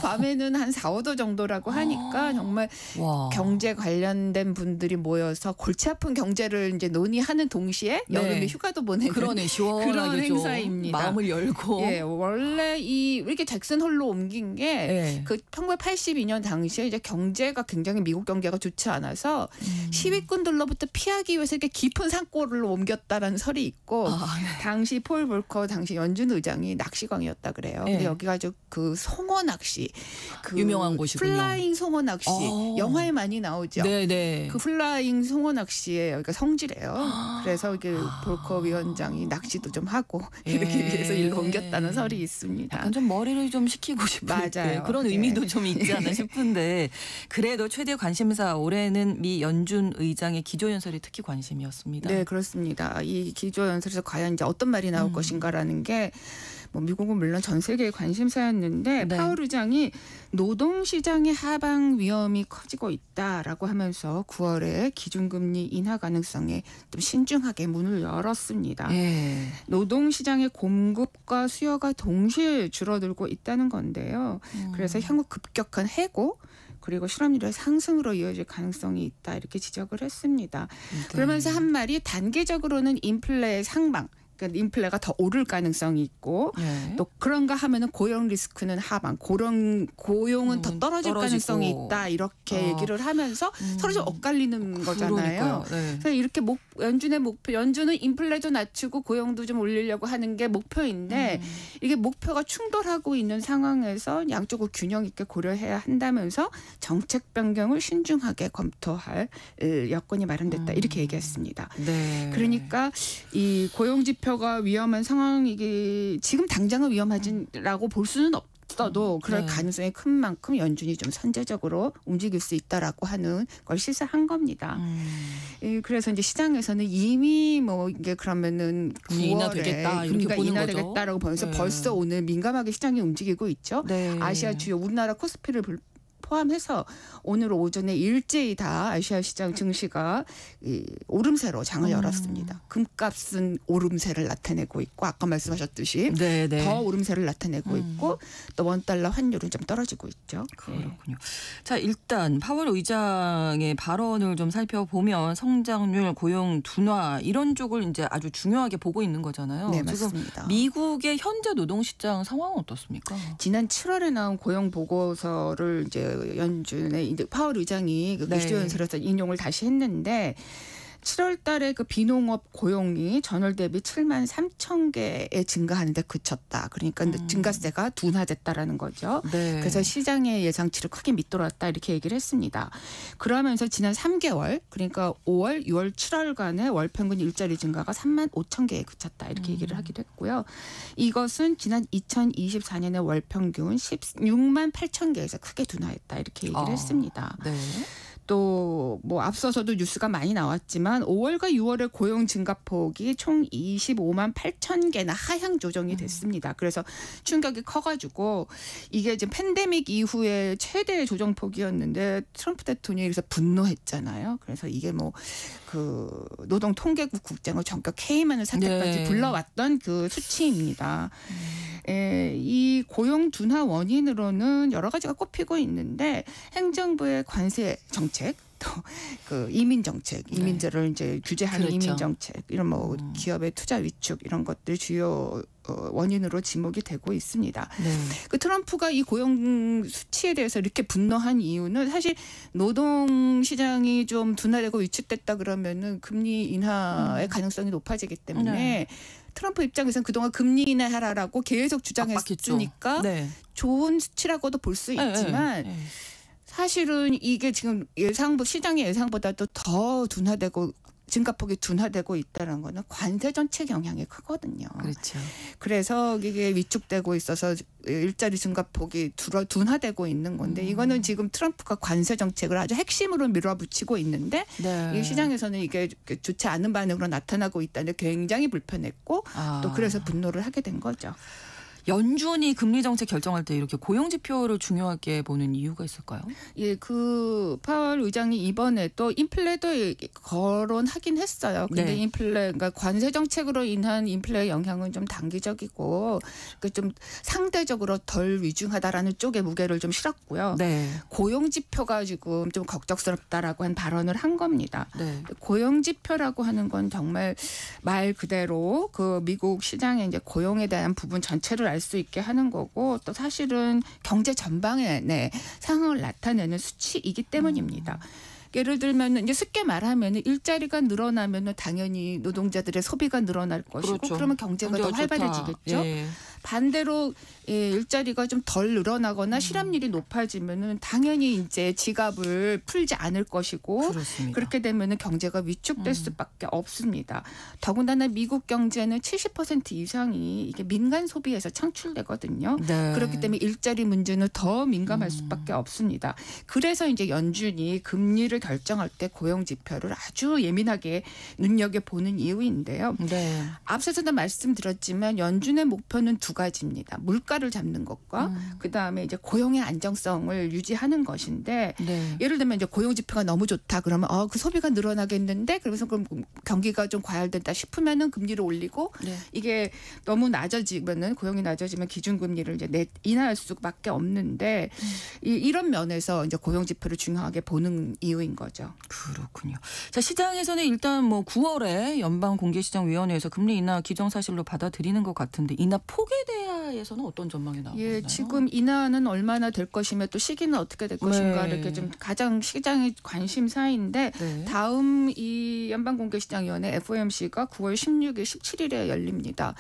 밤에는 한 4, 5도 정도라고 하니까 정말 와. 경제 관련된 분들이 모여서 골치 아픈 경제를 이제 논의하는 동시에 네. 여름에 휴가도 보내는 그런 행사입니다. 마음을 열고. 예, 원래 이렇게 잭슨홀로 옮긴 게 그 1982년 당시에 이제 경제가 굉장히 미국 경제가 좋지 않아서 시위꾼들로부터 피하기 위해서 이렇게 깊은 산골로 옮겼다라는 설이 있고 당시 폴 볼커 당시 연준 의장이 낚시광이었다 그래요. 근데 여기가 아주 그 송어 낚시 그 유명한 곳이군요. 플라잉 송어 낚시 영화에 많이 나오죠. 네네. 그 플라잉 송어 낚시에 여기가 성지래요. 그래서 이게 볼커 위원장이 낚시도 좀 하고 이렇게 위해서 일로 옮겼다는 설이 있습니다. 약간 좀 머리를 좀 식히고 싶은 맞아요. 그런 의미도 좀 있지 않나 싶은데 그래도 최대 관심사 올해는 미 연준 의장의 기조연설이 특히 관심이었습니다. 네, 그렇습니다. 이 기조연설에서 과연 이제 어떤 말이 나올 것인가라는 게 뭐 미국은 물론 전 세계의 관심사였는데 네. 파월 의장이 노동시장의 하방 위험이 커지고 있다라고 하면서 9월에 기준금리 인하 가능성에 좀 신중하게 문을 열었습니다. 예. 노동시장의 공급과 수요가 동시에 줄어들고 있다는 건데요. 그래서 향후 급격한 해고 그리고 실업률의 상승으로 이어질 가능성이 있다 이렇게 지적을 했습니다. 그러면서 한 말이 단계적으로는 인플레의 상방 그러니까 인플레가 더 오를 가능성이 있고 또 그런가 하면은 고용 리스크는 하방, 고용은 더 떨어질 가능성이 있다 이렇게 얘기를 하면서 서로 좀 엇갈리는 거잖아요. 네. 그래서 이렇게 연준의 목표, 연준은 인플레도 낮추고 고용도 좀 올리려고 하는 게 목표인데 이게 목표가 충돌하고 있는 상황에서 양쪽을 균형 있게 고려해야 한다면서 정책 변경을 신중하게 검토할 여건이 마련됐다 이렇게 얘기했습니다. 네. 그러니까 이 고용 지표가 위험한 상황이기 지금 당장은 위험하지라고 볼 수는 없어도 그럴 네. 가능성이 큰 만큼 연준이 좀 선제적으로 움직일 수 있다라고 하는 걸 시사한 겁니다. 그래서 이제 시장에서는 이미 뭐 이게 그러면은 금리 9월에 인하되겠다 이렇게 금리가 보는 거죠. 인하되겠다라고 보면서 네. 벌써 오늘 민감하게 시장이 움직이고 있죠. 네. 아시아 주요 우리나라 코스피를 포함해서 오늘 오전에 일제히 다 아시아 시장 증시가 이 오름세로 장을 열었습니다. 금값은 오름세를 나타내고 있고 아까 말씀하셨듯이 네, 네. 더 오름세를 나타내고 있고 또 원달러 환율은 좀 떨어지고 있죠. 그렇군요. 자, 일단 파월 의장의 발언을 좀 살펴보면 성장률, 고용 둔화 이런 쪽을 이제 아주 중요하게 보고 있는 거잖아요. 네, 지금 맞습니다. 미국의 현재 노동시장 상황은 어떻습니까? 지난 7월에 나온 고용 보고서를 이제 연준의 이제 파월 의장이 그 네. 기조연설에서 인용을 다시 했는데 7월 달에 그 비농업 고용이 전월 대비 7만 3천 개에 증가하는데 그쳤다. 그러니까 증가세가 둔화됐다라는 거죠. 네. 그래서 시장의 예상치를 크게 밑돌았다 이렇게 얘기를 했습니다. 그러면서 지난 3개월 그러니까 5월, 6월, 7월간의 월 평균 일자리 증가가 3만 5천 개에 그쳤다 이렇게 얘기를 하기도 했고요. 이것은 지난 2024년의 월 평균 16만 8천 개에서 크게 둔화했다 이렇게 얘기를 했습니다. 네. 또 뭐 앞서서도 뉴스가 많이 나왔지만 5월과 6월의 고용 증가폭이 총 25만 8천 개나 하향 조정이 됐습니다. 그래서 충격이 커가지고 이게 지금 팬데믹 이후에 최대 조정폭이었는데 트럼프 대통령이 그래서 분노했잖아요. 그래서 이게 뭐 그 노동통계국 국장을 전격해임하는 사태까지 네. 불러왔던 그 수치입니다. 이 고용 둔화 원인으로는 여러 가지가 꼽히고 있는데 행정부의 관세 정책, 또 그 이민 정책, 이민자를 이제 규제하는 그렇죠. 이민 정책, 이런 뭐 기업의 투자 위축 이런 것들이 주요 원인으로 지목이 되고 있습니다. 네. 그 트럼프가 이 고용 수치에 대해서 이렇게 분노한 이유는 사실 노동 시장이 좀 둔화되고 위축됐다 그러면은 금리 인하의 가능성이 높아지기 때문에 네. 트럼프 입장에서는 그동안 금리 인하하라라고 계속 주장했으니까 네. 좋은 수치라고도 볼 수 있지만 네. 사실은 이게 지금 시장의 예상보다도 더 둔화되고 증가폭이 둔화되고 있다는 거는 관세 정책 영향이 크거든요. 그렇죠. 그래서 이게 위축되고 있어서 일자리 증가폭이 둔화되고 있는 건데 이거는 지금 트럼프가 관세 정책을 아주 핵심으로 밀어붙이고 있는데 네. 이 시장에서는 이게 좋지 않은 반응으로 나타나고 있다는데 굉장히 불편했고 또 그래서 분노를 하게 된 거죠. 연준이 금리 정책 결정할 때 이렇게 고용 지표를 중요하게 보는 이유가 있을까요? 예, 그 파월 의장이 이번에 또 인플레도 거론하긴 했어요. 근데 네. 그러니까 관세 정책으로 인한 인플레 영향은 좀 단기적이고 좀 상대적으로 덜 위중하다라는 쪽에 무게를 좀 실었고요. 네. 고용 지표가 지금 좀 걱정스럽다라고 한 발언을 한 겁니다. 네. 고용 지표라고 하는 건 정말 말 그대로 그 미국 시장의 이제 고용에 대한 부분 전체를 알 수 있게 하는 거고 또 사실은 경제 전방의 상황을 나타내는 수치이기 때문입니다. 예를 들면 이제 쉽게 말하면 일자리가 늘어나면 당연히 노동자들의 소비가 늘어날 것이고 그렇죠. 그러면 경제가 더 경제가 좋다. 활발해지겠죠. 예. 반대로 일자리가 좀 덜 늘어나거나 실업률이 높아지면은 당연히 이제 지갑을 풀지 않을 것이고 그렇습니다. 그렇게 되면은 경제가 위축될 수밖에 없습니다. 더군다나 미국 경제는 70% 이상이 이게 민간 소비에서 창출되거든요. 네. 그렇기 때문에 일자리 문제는 더 민감할 수밖에 없습니다. 그래서 이제 연준이 금리를 결정할 때 고용 지표를 아주 예민하게 눈여겨 보는 이유인데요. 네. 앞서서도 말씀드렸지만 연준의 목표는 두 가지입니다. 물가를 잡는 것과 그다음에 이제 고용의 안정성을 유지하는 것인데 네. 예를 들면 이제 고용 지표가 너무 좋다 그러면 그 소비가 늘어나겠는데 그러면서 그럼 경기가 좀 과열된다 싶으면은 금리를 올리고 네. 이게 너무 낮아지면은 고용이 낮아지면 기준금리를 이제 인하할 수밖에 없는데 이런 면에서 이제 고용 지표를 중요하게 보는 이유인 거죠. 그렇군요. 자, 시장에서는 일단 뭐 9월에 연방공개시장위원회에서 금리 인하 기정사실로 받아들이는 것 같은데 인하 폭에 대해서는 어떤 전망이 나오나요? 예, 지금 인하는 얼마나 될 것이며 또 시기는 어떻게 될 것인가 네. 이렇게 좀 가장 시장의 관심사인데 네. 다음 이 연방공개시장위원회 FOMC가 9월 16일, 17일에 열립니다.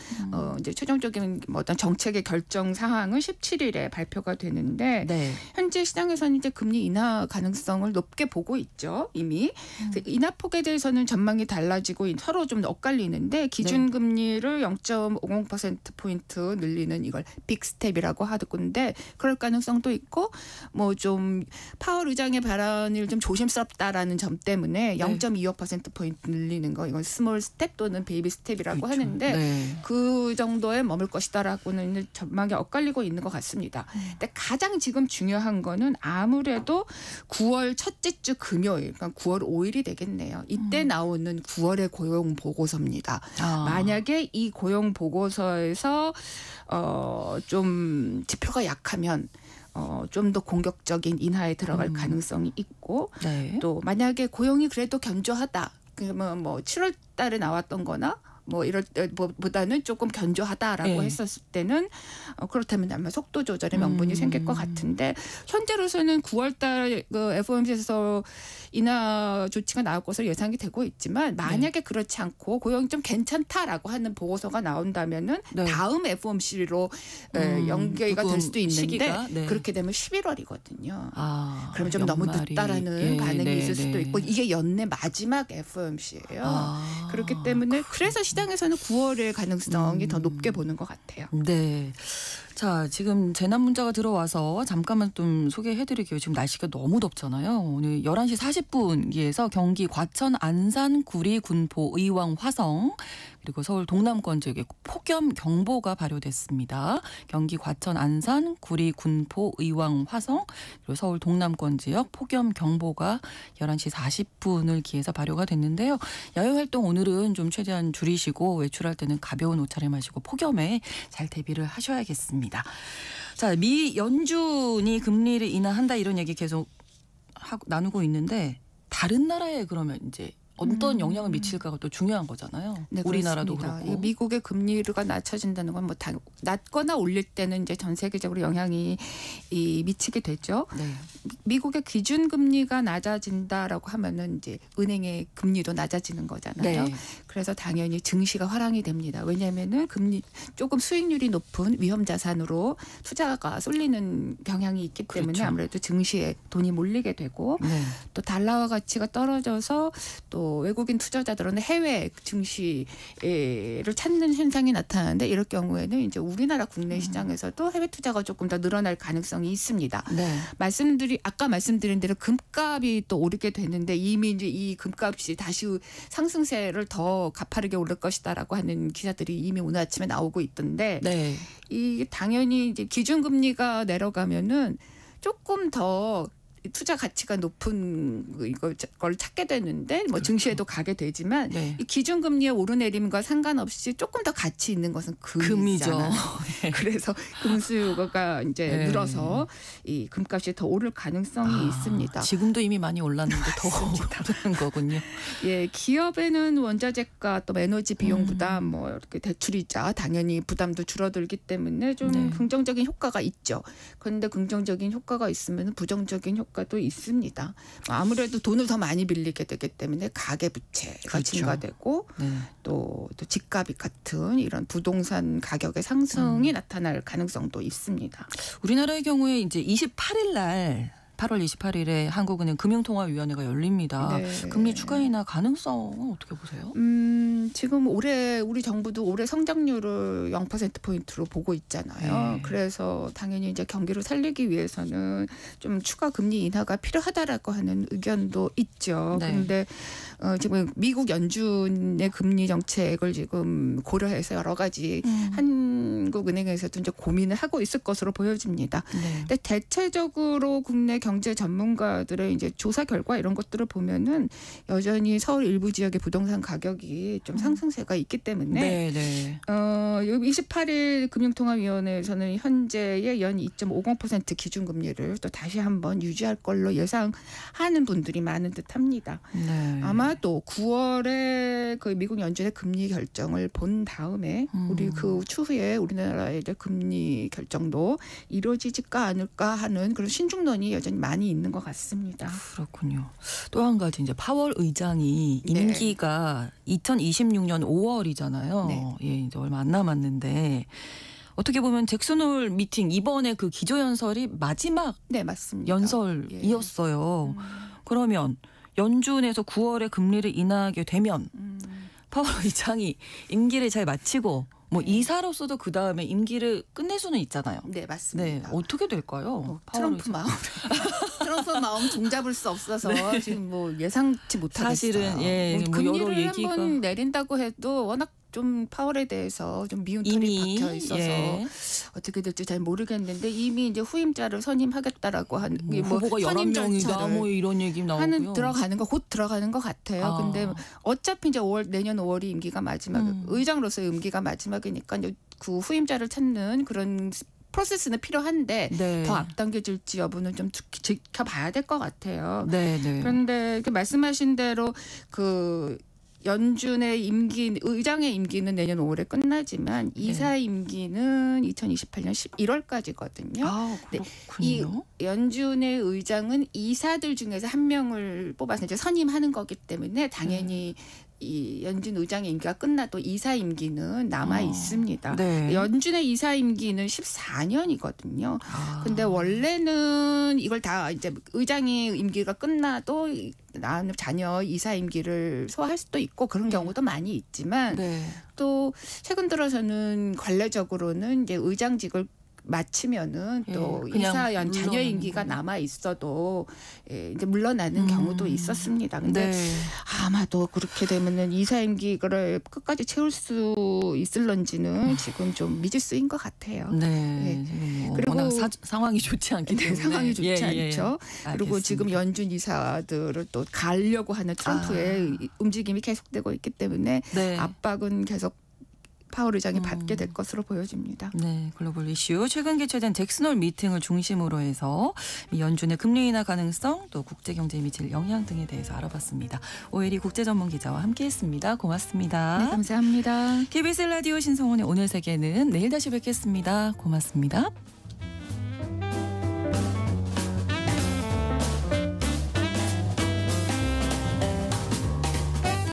이제 최종적인 뭐 어떤 정책의 결정 사항은 17일에 발표가 되는데 네. 현재 시장에서는 이제 금리 인하 가능성을 높게 보고 있죠. 이미. 그래서 인하폭에 대해서는 전망이 달라지고 서로 좀 엇갈리는데 기준금리를 0.50%포인트 늘리는 이걸 빅스텝이라고 하던데 그럴 가능성도 있고 뭐 좀 파월 의장의 발언을 좀 조심스럽다라는 점 때문에 0.25%포인트 늘리는 거 이건 스몰 스텝 또는 베이비 스텝이라고 그렇죠. 하는데 그 정도에 머물 것이다라고는 전망이 엇갈리고 있는 것 같습니다. 근데 가장 지금 중요한 거는 아무래도 9월 첫째 주 금요일, 그러니까 9월 5일이 되겠네요. 이때 나오는 9월의 고용 보고서입니다. 만약에 이 고용 보고서에서 좀 지표가 약하면 좀 더 공격적인 인하에 들어갈 가능성이 있고 또 만약에 고용이 그래도 견조하다. 그러면 뭐 7월 달에 나왔던 거나 뭐 이럴 때보다는 조금 견조하다라고 했었을 때는 그렇다면 아마 속도 조절의 명분이 생길 것 같은데 현재로서는 9월달 그 FOMC에서 인하 조치가 나올 것으로 예상이 되고 있지만 만약에 그렇지 않고 고용이 좀 괜찮다라고 하는 보고서가 나온다면은 다음 FOMC로 연계가 될 수도 있는데 그렇게 되면 11월이거든요. 그러면 좀 너무 늦다라는 반응이 있을 수도 있고 이게 연내 마지막 FOMC예요. 그렇기 때문에 그래서 시장에서는 9월의 가능성이 더 높게 보는 것 같아요. 네. 자, 지금 재난 문자가 들어와서 잠깐만 좀 소개해드릴게요. 지금 날씨가 너무 덥잖아요. 오늘 11시 40분기에서 경기 과천, 안산, 구리, 군포, 의왕, 화성 그리고 서울 동남권 지역에 폭염 경보가 발효됐습니다. 경기 과천, 안산, 구리, 군포, 의왕, 화성 그리고 서울 동남권 지역 폭염 경보가 11시 40분을 기해서 발효가 됐는데요. 야외 활동 오늘은 좀 최대한 줄이시고 외출할 때는 가벼운 옷차림 하시고 폭염에 잘 대비를 하셔야겠습니다. 자, 미 연준이 금리를 인하한다 이런 얘기 계속 나누고 있는데 다른 나라에 그러면 이제 어떤 영향을 미칠까가 또 중요한 거잖아요. 네, 우리나라도 그렇습니다. 그렇고. 미국의 금리가 낮춰진다는 건 뭐 낮거나 올릴 때는 이제 전 세계적으로 영향이 미치게 되죠. 미국의 기준 금리가 낮아진다라고 하면은 이제 은행의 금리도 낮아지는 거잖아요. 그래서 당연히 증시가 화랑이 됩니다. 왜냐하면은 금리 조금 수익률이 높은 위험 자산으로 투자가 쏠리는 경향이 있기 때문에 아무래도 증시에 돈이 몰리게 되고 또 달러화 가치가 떨어져서 또 외국인 투자자들은 해외 증시를 찾는 현상이 나타나는데 이럴 경우에는 이제 우리나라 국내 시장에서도 해외 투자가 조금 더 늘어날 가능성이 있습니다. 아까 말씀드린 대로 금값이 또 오르게 되는데 이미 이제 이 금값이 다시 상승세를 더 가파르게 오를 것이다라고 하는 기사들이 이미 오늘 아침에 나오고 있던데 이 당연히 이제 기준금리가 내려가면은 조금 더 투자 가치가 높은 이걸 찾게 되는데 뭐 증시에도 가게 되지만 이 기준금리의 오르내림과 상관없이 조금 더 가치 있는 것은 금이죠. 그래서 금 수요가 이제 늘어서 이 금값이 더 오를 가능성이 있습니다. 지금도 이미 많이 올랐는데 더 오르는 거군요. 예, 기업에는 원자재가 또 에너지 비용 부담, 뭐 이렇게 대출이자 당연히 부담도 줄어들기 때문에 좀 긍정적인 효과가 있죠. 그런데 긍정적인 효과가 있으면 부정적인 효과도 있습니다. 아무래도 돈을 더 많이 빌리게 되기 때문에 가계 부채가 증가되고 또 집값이 같은 이런 부동산 가격의 상승이 나타날 가능성도 있습니다. 우리나라의 경우에 이제 28일 날 8월 28일에 한국은행 금융통화위원회가 열립니다. 금리 추가 인하 가능성은 어떻게 보세요? 지금 우리 정부도 올해 성장률을 0%포인트로 보고 있잖아요. 그래서 당연히 이제 경기를 살리기 위해서는 좀 추가 금리 인하가 필요하다라고 하는 의견도 있죠. 그런데 지금 미국 연준의 금리 정책을 지금 고려해서 여러 가지 한국은행에서도 이제 고민을 하고 있을 것으로 보여집니다. 근데 대체적으로 국내 경제 전문가들의 이제 조사 결과 이런 것들을 보면은 여전히 서울 일부 지역의 부동산 가격이 좀 상승세가 있기 때문에 28일 금융통화위원회에서는 현재의 연 2.50% 기준금리를 또 다시 한번 유지할 걸로 예상하는 분들이 많은 듯합니다. 아마도 9월에 그 미국 연준의 금리 결정을 본 다음에 우리 그 추후에 우리나라의 금리 결정도 이루어지지가 않을까 하는 그런 신중론이 여전히 많이 있는 것 같습니다. 그렇군요. 또 한 가지 이제 파월 의장이 임기가 2026년 5월이잖아요. 예, 이제 얼마 안 남았는데 어떻게 보면 잭슨홀 미팅 이번에 그 기조연설이 마지막 연설이었어요. 그러면 연준에서 9월에 금리를 인하하게 되면 파월 의장이 임기를 잘 마치고 뭐 이사로서도 그 다음에 임기를 끝낼 수는 있잖아요. 네, 네, 맞습니다. 어떻게 될까요? 트럼프 마음, 트럼프 마음 종잡을 수 없어서 지금 뭐 예상치 못하겠어요. 사실은 예, 뭐 뭐 금리를 여러 얘기가 한번 내린다고 해도 워낙 좀 파월에 대해서 좀 미운 털이 이미 박혀 있어서 예. 어떻게 될지 잘 모르겠는데 이미 이제 후임자를 선임하겠다라고 하는 뭐 후보가 11명이다 뭐 이런 얘기 나오고요. 하는 들어가는 거 곧 들어가는 것 같아요. 아. 근데 어차피 이제 내년 5월이 임기가 마지막 의장으로서의 임기가 마지막이니까 이제 그 후임자를 찾는 그런 프로세스는 필요한데 네. 더 앞당겨질지 여부는 좀 지켜봐야 될 것 같아요. 네, 네. 그런데 이렇게 말씀하신 대로 그 연준의 임기, 의장의 임기는 내년 5월에 끝나지만 이사 임기는 2028년 11월까지거든요. 아, 이 그렇군요. 연준의 의장은 이사들 중에서 한 명을 뽑아서 이제 선임하는 거기 때문에 당연히 이 연준 의장의 임기가 끝나도 이사 임기는 남아 있습니다. 네. 연준의 이사 임기는 14년이거든요. 아. 근데 원래는 이걸 다 이제 의장이 임기가 끝나도 낳은 자녀 이사 임기를 소화할 수도 있고 그런 경우도 많이 있지만 네. 또 최근 들어서는 관례적으로는 이제 의장직을 마치면은 또 예, 그냥 이사 자녀 물러나는 임기가 거예요. 남아 있어도 이제 물러나는 경우도 있었습니다. 근데 네. 아마도 그렇게 되면은 이사 임기를 끝까지 채울 수 있을런지는 지금 좀 미지수인 것 같아요. 네. 예. 뭐 그리고 워낙 상황이 좋지 않기 네, 때문에 상황이 좋지 않죠. 그리고 알겠습니다. 지금 연준 이사들을 또 가려고 하는 트럼프의 움직임이 계속되고 있기 때문에 네. 압박은 계속 파월 의장이 받게 될 것으로 보여집니다. 네, 글로벌 이슈 최근 개최된 잭슨홀 미팅을 중심으로 해서 연준의 금리 인하 가능성 또 국제 경제에 미칠 영향 등에 대해서 알아봤습니다. 오혜리 국제 전문 기자와 함께했습니다. 고맙습니다. 네, 감사합니다. KBS 라디오 신성원의 오늘 세계는 내일 다시 뵙겠습니다. 고맙습니다.